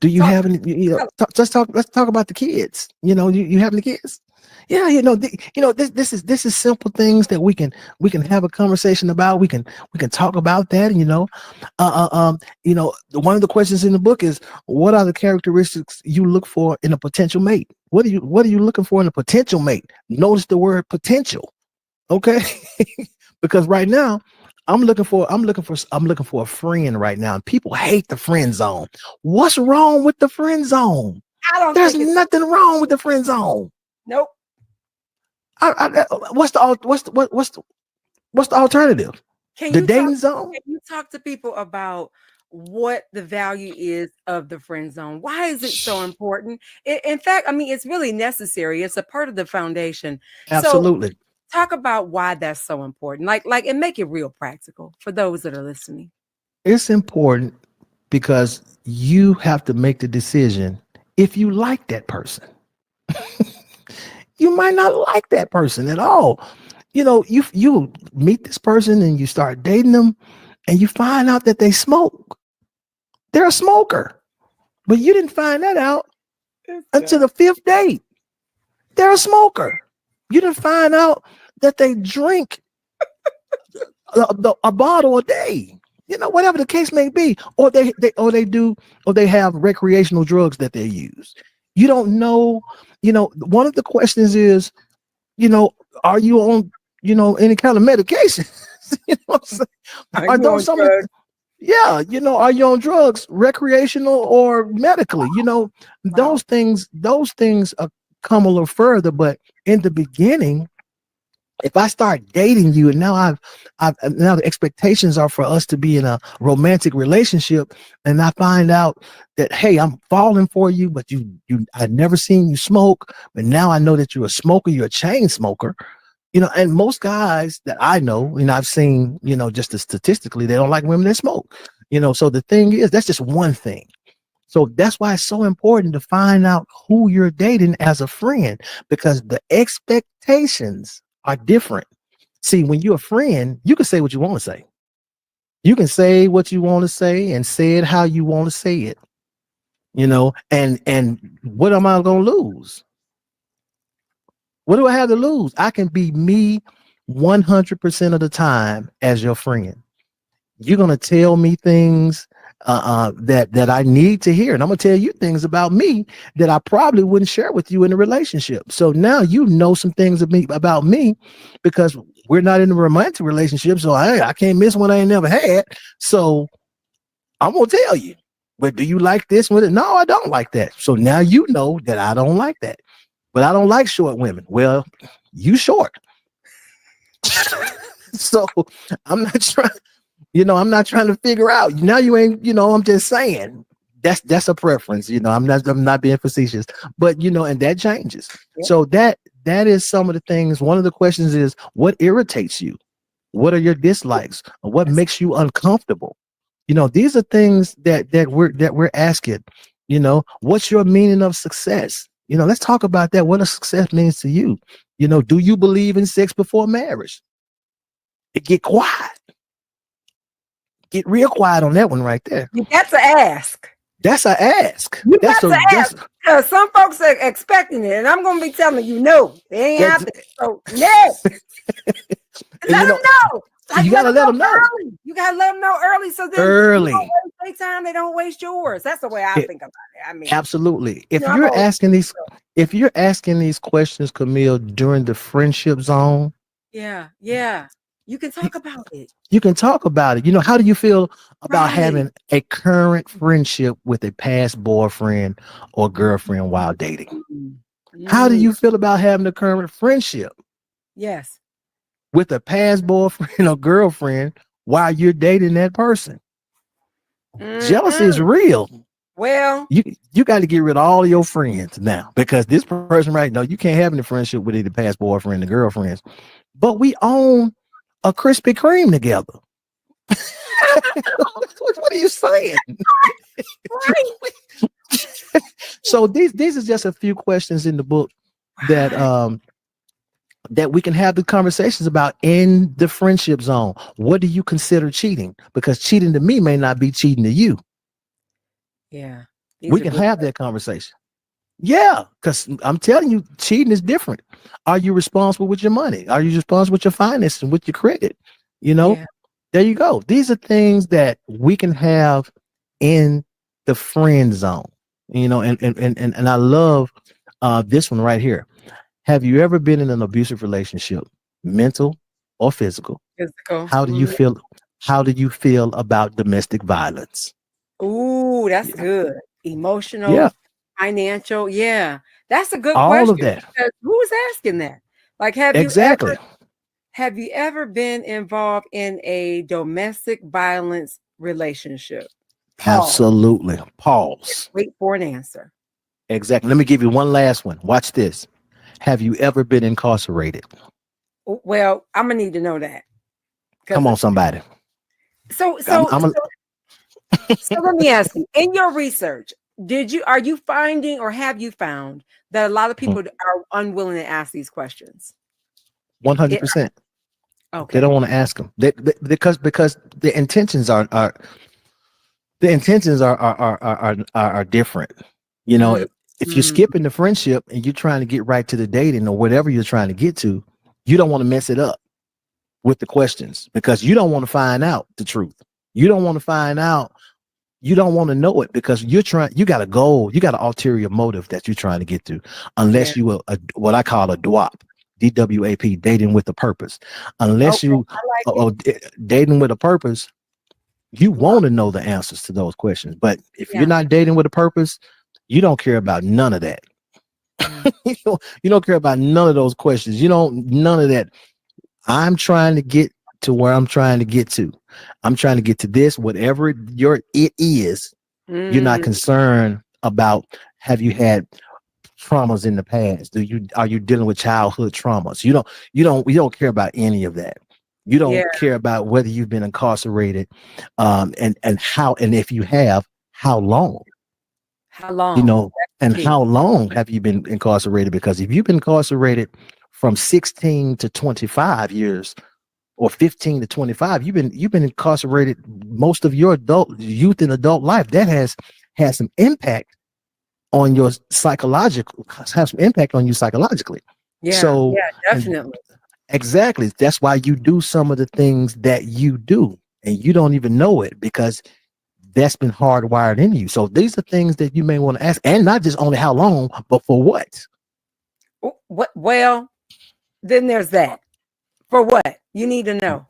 Do you have any, let's talk about the kids. You have any kids? Yeah, this is simple things that we can have a conversation about. We can talk about that. One of the questions in the book is, what are the characteristics you look for in a potential mate? What are you looking for in a potential mate? Notice the word potential, okay? Because right now I'm looking for a friend right now, and people hate the friend zone. What's wrong with the friend zone? There's nothing wrong with the friend zone. Nope. What's the alternative? The dating zone? Can you talk to people about what the value is of the friend zone? Why is it so important? In fact, I mean, it's really necessary. It's a part of the foundation. Absolutely. So talk about why that's so important. Like, and make it real practical for those that are listening. It's important because you have to make the decision if you like that person. You might not like that person at all. You meet this person and you start dating them, and you find out that they smoke. They're a smoker, but you didn't find that out until the 5th date. They're a smoker. You didn't find out that they drink a bottle a day. Whatever the case may be, or they have recreational drugs that they use. You don't know. One of the questions is, are you on, any kind of medication? Are those some? Yeah, are you on drugs, recreational or medically? Those things come a little further. But in the beginning, if I start dating you, and now now the expectations are for us to be in a romantic relationship, and I find out that, hey, I'm falling for you, but I've never seen you smoke, but now I know that you're a smoker, you're a chain smoker, and most guys that I know, and I've seen, just statistically, they don't like women that smoke, so the thing is, that's just one thing. So that's why it's so important to find out who you're dating as a friend, because the expectations are different. See, when you're a friend, you can say what you want to say. You can say what you want to say and say it how you want to say it. And what am I going to lose? What do I have to lose? I can be me 100% of the time as your friend. You're going to tell me things that I need to hear. And I'm going to tell you things about me that I probably wouldn't share with you in a relationship. So now you know some things about me, because we're not in a romantic relationship. So I can't miss one I ain't never had. So I'm going to tell you, but do you like this one? No, I don't like that. So now you know that I don't like that. but I don't like short women. Well, you short. So I'm not trying, I'm not trying to figure out. Now you ain't, I'm just saying that's a preference. I'm not being facetious, but and that changes. Yeah. So that is some of the things. One of the questions is, what irritates you? What are your dislikes? What makes you uncomfortable? These are things that we're asking. What's your meaning of success? Let's talk about that. What a success means to you. Do you believe in sex before marriage? Get quiet. Get real quiet on that one right there. That's an ask. That's an ask. You got to ask. Some folks are expecting it, and I'm going to be telling you, no, they ain't happening. So, no. Let them know. You got to let them know. Early. You got to let them know early, so then early. They don't waste their time, they don't waste yours. That's the way I think about it. I mean, absolutely. If you're asking these questions, Camille, during the friendship zone, yeah. You can talk about it. You can talk about it. How do you feel about having a current friendship with a past boyfriend or girlfriend while dating? Mm-hmm. How do you feel about having a current friendship? Yes. With a past boyfriend or girlfriend while you're dating that person? Mm-hmm. Jealousy is real. Well, you got to get rid of all of your friends now, because this person right now, you can't have any friendship with either past boyfriend or girlfriends. But we own a Krispy Kreme together. What are you saying? So these are just a few questions in the book that that we can have the conversations about in the friendship zone. What do you consider cheating? Because cheating to me may not be cheating to you. Yeah. We can have that conversation. Yeah, because I'm telling you, cheating is different. Are you responsible with your money? Are you responsible with your finances and with your credit? There you go. These are things that we can have in the friend zone. And I love this one right here. Have you ever been in an abusive relationship, mental or physical? Physical. How do you feel? How do you feel about domestic violence? Ooh, that's good. Emotional. Yeah. Financial, that's a good all question. Of that. Who's asking that? Like, have you ever been involved in a domestic violence relationship? Pause. Absolutely. Pause. Wait for an answer. Exactly. Let me give you one last one. Watch this. Have you ever been incarcerated? Well, I'm gonna need to know that. Come on, somebody. So let me ask you, in your research, are you finding, or have you found that a lot of people are unwilling to ask these questions? 100%. Okay. They don't want to ask them because the intentions are different. If you're skipping the friendship and you're trying to get right to the dating or whatever you're trying to get to, you don't want to mess it up with the questions, because you don't want to find out the truth. You don't want to find out. You don't want to know it, because you got a goal, you got an ulterior motive that you're trying to get to, unless you are what I call a DWAP, DWAP, dating with a purpose. Unless dating with a purpose, you want to know the answers to those questions. But if you're not dating with a purpose, you don't care about none of that. You don't care about none of those questions. None of that. I'm trying to get to where I'm trying to get to. I'm trying to get to this, whatever it is. You're not concerned about, have you had traumas in the past? Are you dealing with childhood traumas? You don't care about any of that. You don't care about whether you've been incarcerated, and how, and if you have, how long. How long have you been incarcerated? Because if you've been incarcerated from 16 to 25 years, or 15 to 25, you've been incarcerated most of your youth and adult life. That has some impact on your psychologically. Yeah. So definitely. Exactly. That's why you do some of the things that you do, and you don't even know it, because that's been hardwired in you. So these are things that you may want to ask, and not just only how long, but for what. Well, then there's that. For what? You need to know.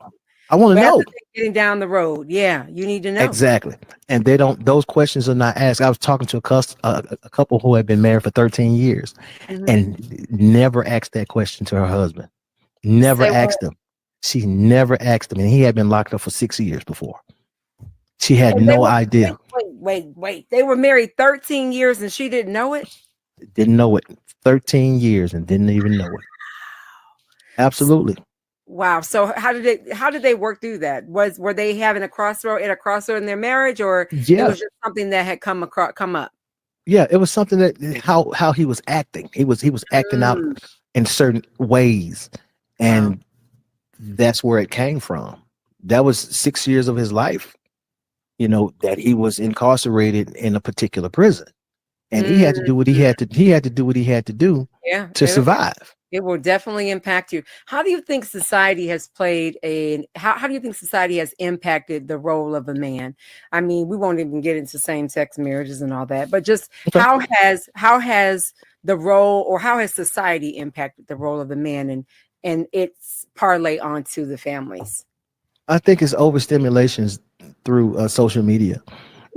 I want to Rather know. than getting down the road. Yeah, you need to know. Exactly. And those questions are not asked. I was talking to a couple who had been married for 13 years and never asked that question to her husband. Never Say asked him. She never asked him. And he had been locked up for 6 years before. She had And no idea. Wait. They were married 13 years and she didn't know it? Didn't know it. 13 years and didn't even know it. Absolutely. Wow. So how did they work through that? Were they having a crossroad in their marriage, or it was just something that had come up? Yeah, it was something that how he was acting. He was acting out in certain ways. And that's where it came from. That was 6 years of his life, that he was incarcerated in a particular prison. And he had to do what he had to do what he had to do to survive. It will definitely impact you. How do you think society has how do you think society has impacted the role of a man? I mean, we won't even get into same-sex marriages and all that, but just how has the role, or how has society impacted the role of the man and its parlay onto the families? I think it's overstimulations through social media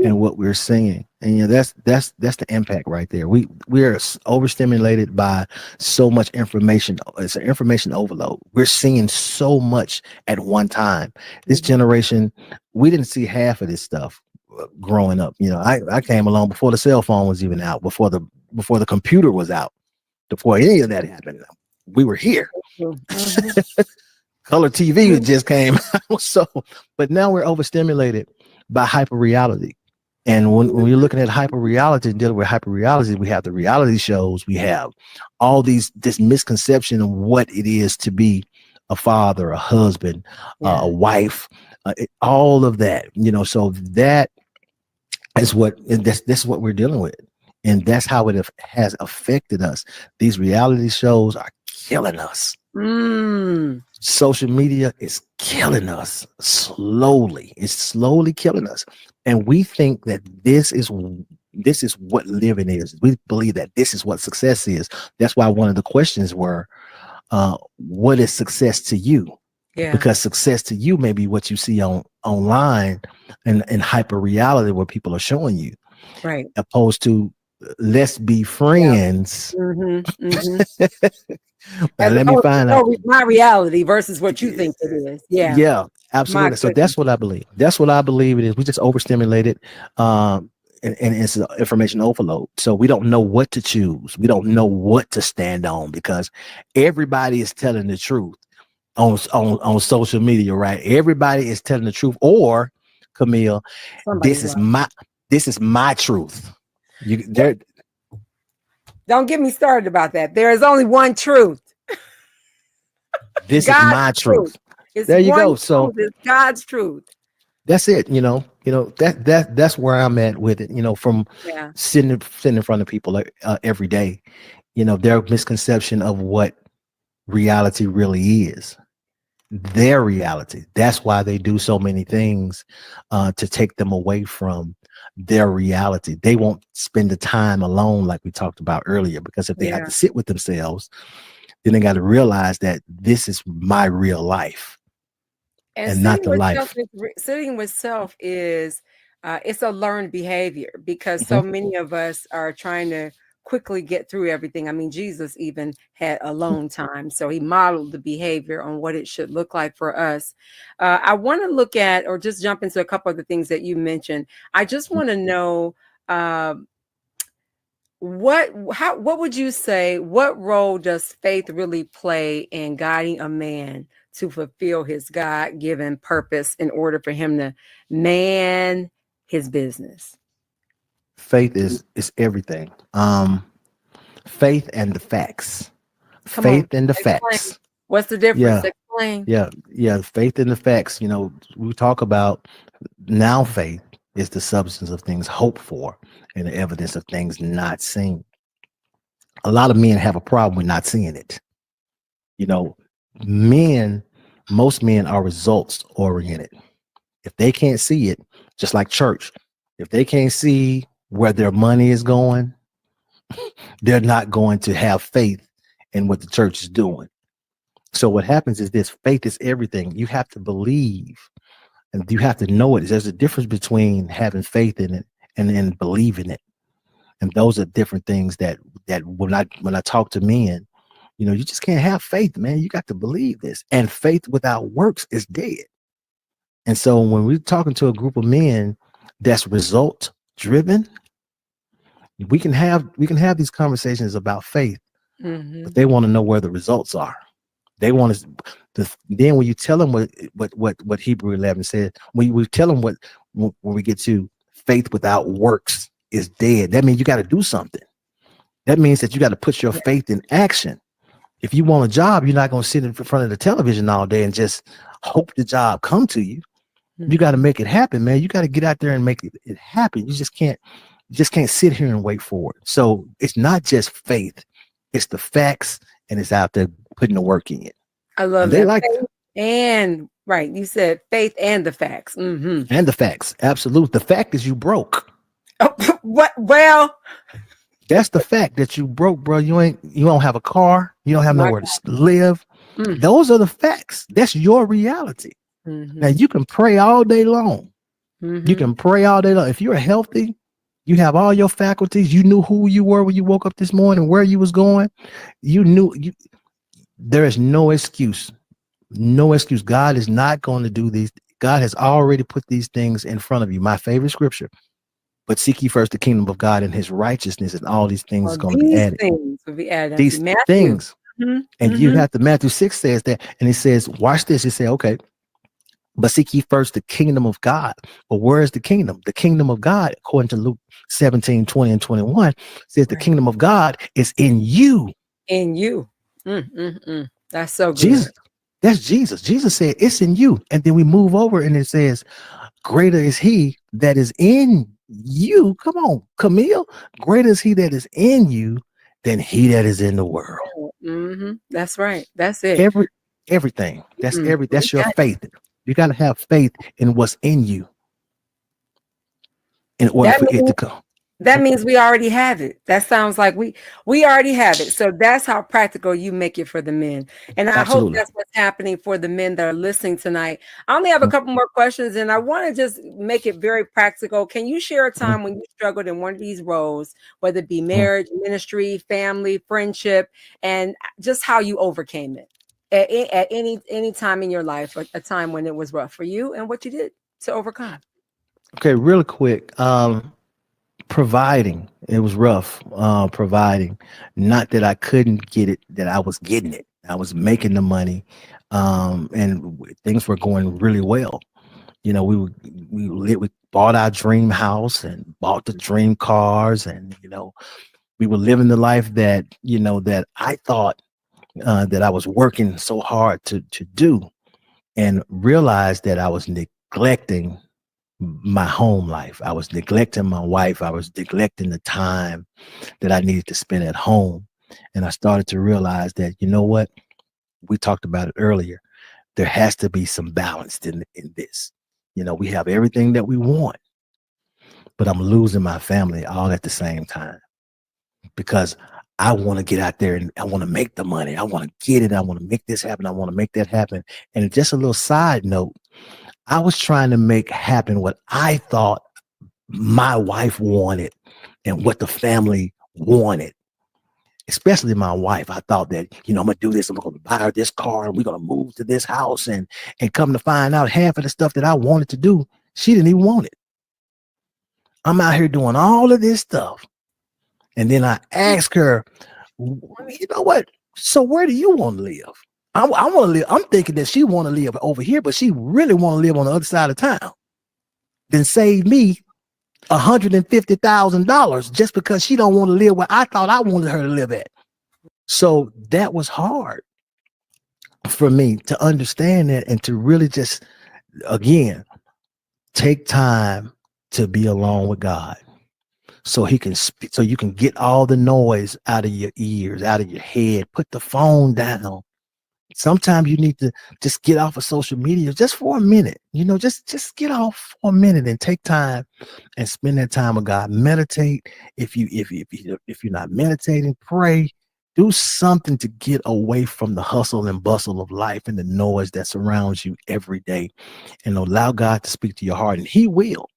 and what we're seeing. And that's the impact right there. We are overstimulated by so much information. It's an information overload. We're seeing so much at one time. This generation, we didn't see half of this stuff growing up. I came along before the cell phone was even out, before the computer was out, before any of that happened. We were here. Color TV just came out. But now we're overstimulated by hyper reality. And when you're looking at hyper reality and dealing with hyper reality, we have the reality shows, we have all this misconception of what it is to be a father, a husband, a wife, all of that, so that is this is what we're dealing with. And that's how it has affected us. These reality shows are killing us. Social media is killing us slowly. It's slowly killing us. And we think that this is what living is. We believe that this is what success is. That's why one of the questions were, what is success to you? Yeah. Because success to you may be what you see online and hyper reality, where people are showing you, right? Opposed to let's be friends. Let me find out my reality versus what you think it is. Yeah, absolutely. So that's what I believe. That's what I believe it is. We just overstimulated, and it's information overload. So we don't know what to choose. We don't know what to stand on, because everybody is telling the truth on social media, right? Everybody is telling the truth. Or, Camille, this is my truth. Don't get me started about that. There is only one truth. This is my truth. There you go. So it's God's truth. That's it. That's where I'm at with it. From sitting in front of people every day. Their misconception of what reality really is. Their reality. That's why they do so many things to take them away from their reality. They won't spend the time alone, like we talked about earlier, because if they have to sit with themselves, then they got to realize that this is my real life and not the life. Sitting with self is it's a learned behavior, because so many of us are trying to quickly get through everything. I mean, Jesus even had alone time, so he modeled the behavior on what it should look like for us. I want to look at, or just jump into a couple of the things that you mentioned. I just want to know what would you say, what role does faith really play in guiding a man to fulfill his God-given purpose in order for him to man his business? Faith is everything. Faith and the facts. Faith and the facts. What's the difference? Explain. Yeah. Faith and the facts. We talk about now faith is the substance of things hoped for and the evidence of things not seen. A lot of men have a problem with not seeing it. Most men are results oriented. If they can't see it, just like church, if they can't see where their money is going, they're not going to have faith in what the church is doing. So what happens is this: faith is everything. You have to believe, and you have to know it. There's a difference between having faith in it and then believing it. And those are different things that when I talk to men, you just can't have faith, man. You got to believe this. And faith without works is dead. And so when we're talking to a group of men that's result driven, we can have these conversations about faith, but they want to know where the results are. They want to. Then when you tell them what Hebrew 11 said, when we tell them when we get to faith without works is dead, that means you got to do something. That means that you got to put your faith in action. If you want a job, you're not going to sit in front of the television all day and just hope the job come to you. You got to make it happen, man. You got to get out there and make it happen. You just can't sit here and wait for it. So it's not just faith, it's the facts, and it's out there putting the work in. I love and that. They like and right, you said faith and the facts. And the facts, absolutely. The fact is you broke. Oh, what? Well, that's the fact that you broke, bro. You don't have a car. You don't have nowhere to live. Those are the facts. That's your reality. Now you can pray all day long. You can pray all day long. If you're healthy, you have all your faculties. You knew who you were when you woke up this morning, where you was going. You knew there is no excuse. No excuse. God is not going to do these. God has already put these things in front of you. My favorite scripture. But seek ye first the kingdom of God and his righteousness, and all these things are going to be added. Things will be added. These things. And you have to, Matthew 6 says that, and it says, watch this. It says, okay, but seek ye first the kingdom of God. But where is the kingdom? The kingdom of God, according to Luke 17, 20 and 21, says the kingdom of God is in you. In you. That's so good. Jesus. That's Jesus. Jesus said it's in you. And then we move over and it says, greater is he that is in you. Come on, Camille. Greater is he that is in you than he that is in the world. That's right. That's it. Everything. That's your faith. You got to have faith in what's in you in order for it to come. That means we already have it. That sounds like we already have it. So that's how practical you make it for the men. And I hope that's what's happening for the men that are listening tonight. I only have a couple more questions, and I want to just make it very practical. Can you share a time when you struggled in one of these roles, whether it be marriage, ministry, family, friendship, and just how you overcame it at any time in your life, a time when it was rough for you and what you did to overcome? Okay, real quick. Providing, it was rough. Providing, not that I couldn't get it, that I was getting it. I was making the money, and things were going really well. We bought our dream house and bought the dream cars, and we were living the life that that I thought that I was working so hard to do, and realized that I was neglecting my home life. I was neglecting my wife. I was neglecting the time that I needed to spend at home. And I started to realize that, what? We talked about it earlier. There has to be some balance in this. We have everything that we want, but I'm losing my family all at the same time because I want to get out there and I want to make the money. I want to get it. I want to make this happen. I want to make that happen. And just a little side note, I was trying to make happen what I thought my wife wanted and what the family wanted, especially my wife. I thought that, I'm going to do this. I'm going to buy her this car and we're going to move to this house, and come to find out half of the stuff that I wanted to do, she didn't even want it. I'm out here doing all of this stuff. And then I asked her, you know what? So where do you want to live? I want to live. I'm thinking that she want to live over here, but she really want to live on the other side of town. Then save me $150,000 just because she don't want to live where I thought I wanted her to live at. So that was hard for me to understand that and to really just, again, take time to be alone with God. So he can speak, so you can get all the noise out of your ears, out of your head. Put the phone down. Sometimes you need to just get off of social media just for a minute. Just get off for a minute and take time and spend that time with God. Meditate. If you're not meditating, pray. Do something to get away from the hustle and bustle of life and the noise that surrounds you every day, and allow God to speak to your heart. And he will.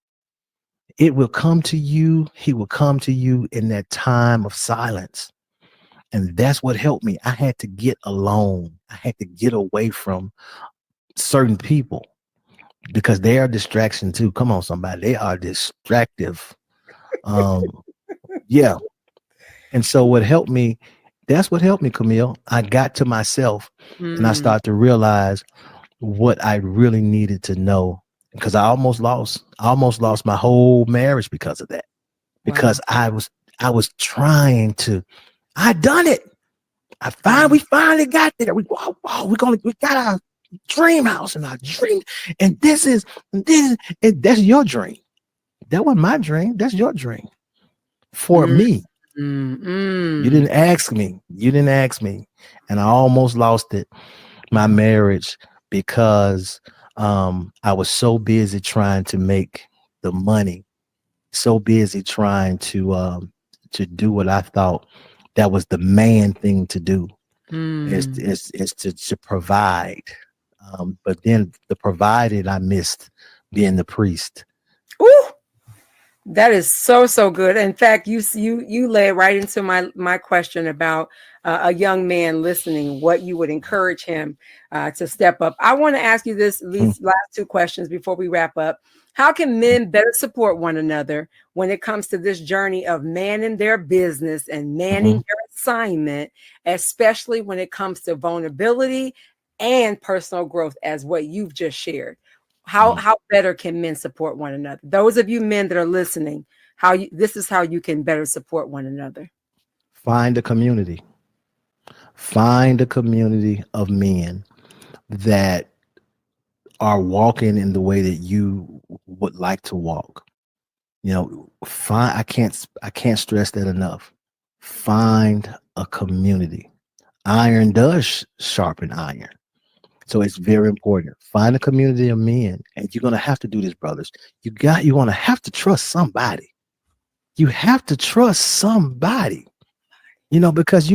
It will come to you. He will come to you in that time of silence. And that's what helped me. I had to get alone. I had to get away from certain people because they are distraction too. Come on, somebody. They are distractive. Yeah. And so what helped me, that's what helped me, Camille. I got to myself and I started to realize what I really needed to know, because I almost lost my whole marriage because of that. Because I was trying to, I done it. We finally got there. We got our dream house and our dream. And this, and that's your dream. That wasn't my dream. That's your dream for me. You didn't ask me. And I almost lost my marriage, because I was so busy trying to make the money, so busy trying to do what I thought that was the man thing to do, is to provide. But then the provided, I missed being the priest. Ooh. That is so good. In fact, you lay right into my question about a young man listening, what you would encourage him to step up. I want to ask you these last two questions before we wrap up. How can men better support one another when it comes to this journey of manning their business and manning their assignment, especially when it comes to vulnerability and personal growth, as what you've just shared? How better can men support one another? Those of you men that are listening, this is how you can better support one another. Find a community. Find a community of men that are walking in the way that you would like to walk. You know, I can't stress that enough. Find a community. Iron does sharpen iron. So it's very important. Find a community of men, and you're going to have to do this, brothers. You're going to have to trust somebody. You have to trust somebody, because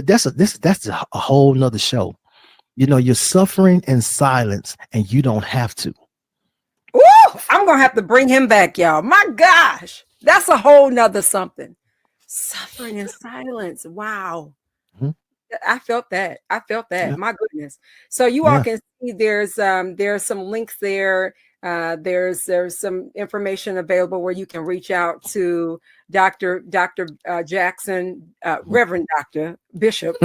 that's a whole nother show. You're suffering in silence and you don't have to. Ooh, I'm going to have to bring him back, y'all. My gosh, that's a whole nother something. Suffering in silence. Wow. I felt that. Yeah. My goodness. So you all can see there's some links there. There's some information available where you can reach out to Dr. Jackson, Reverend Dr. Bishop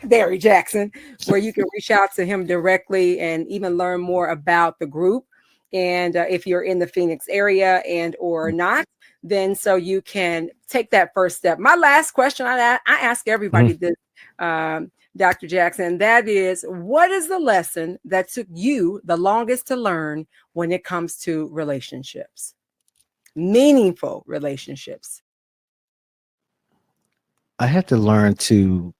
Barry Jackson, where you can reach out to him directly and even learn more about the group. And if you're in the Phoenix area and or not, then so you can take that first step. My last question, I ask everybody this, Dr. Jackson, and that is, what is the lesson that took you the longest to learn when it comes to relationships, meaningful relationships? I had to learn that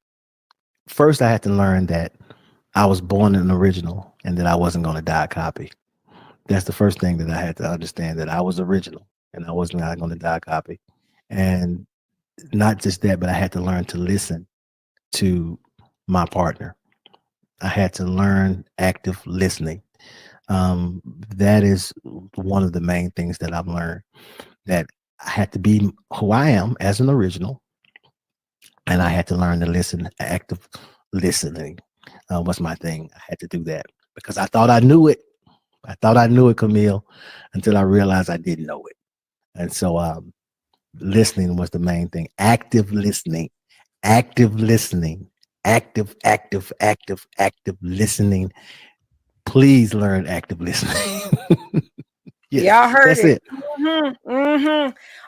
I was born an original and that I wasn't going to die a copy. That's the first thing that I had to understand, that I was original and I was not going to die a copy. And not just that, but I had to learn to listen to my partner. I had to learn active listening. That is one of the main things that I've learned, that I had to be who I am as an original. And I had to learn to listen, active listening was my thing. I had to do that because I thought I knew it. Camille, until I realized I didn't know it. And so listening was the main thing. Active listening, active listening. Listening. Please learn active listening. Y'all heard it.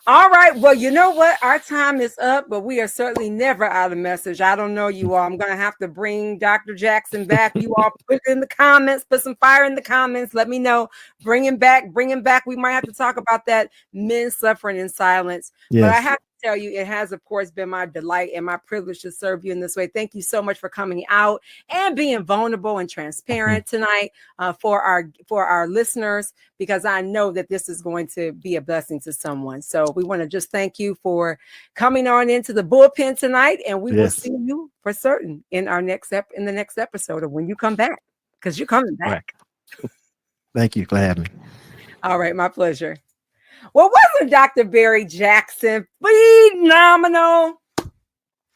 All right. Well, you know what? Our time is up, but we are certainly never out of message. I don't know you all. I'm going to have to bring Dr. Jackson back. You all put it in the comments, put some fire in the comments. Let me know. Bring him back. We might have to talk about that, men suffering in silence. Yes. But I have to tell you, it has, of course, been my delight and my privilege to serve you in this way. Thank you so much for coming out and being vulnerable and transparent tonight for our listeners, because I know that this is going to be a blessing to someone. So we want to just thank you for coming on into the bullpen tonight, and we will see you for certain in our next in the next episode of when you come back, because you're coming back. Right. Thank you for having me. All right, my pleasure. Well, wasn't Dr. Barry Jackson phenomenal?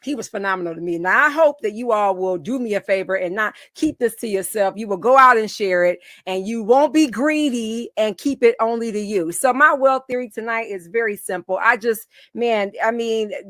He was phenomenal to me. Now, I hope that you all will do me a favor and not keep this to yourself. You will go out and share it, and you won't be greedy and keep it only to you. So my wealth theory tonight is very simple.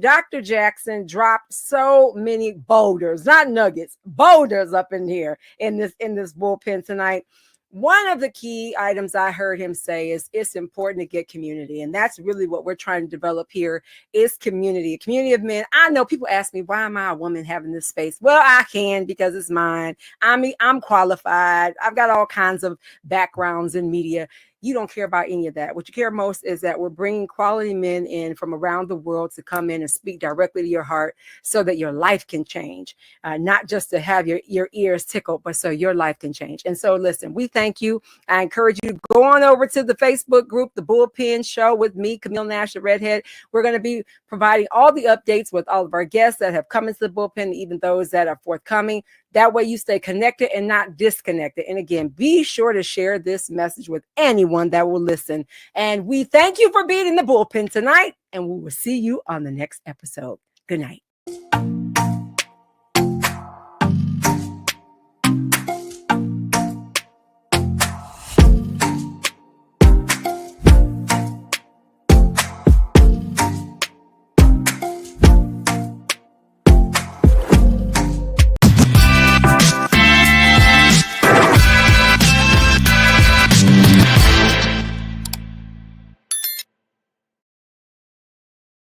Dr. Jackson dropped so many boulders, not nuggets, boulders up in here in this bullpen tonight. One of the key items I heard him say is it's important to get community. And that's really what we're trying to develop here is community, a community of men. I know people ask me, why am I a woman having this space? Well, I can because it's mine. I'm qualified. I've got all kinds of backgrounds in media. You don't care about any of that. What you care most is that we're bringing quality men in from around the world to come in and speak directly to your heart so that your life can change, not just to have your ears tickled, but so your life can change. And so, listen, we thank you. I encourage you to go on over to the Facebook group, The Bullpen Show with me, Camille Nash, the Redhead. We're going to be providing all the updates with all of our guests that have come into the bullpen, even those that are forthcoming. That way you stay connected and not disconnected. And again, be sure to share this message with anyone that will listen. And we thank you for being in the bullpen tonight, and we will see you on the next episode. Good night.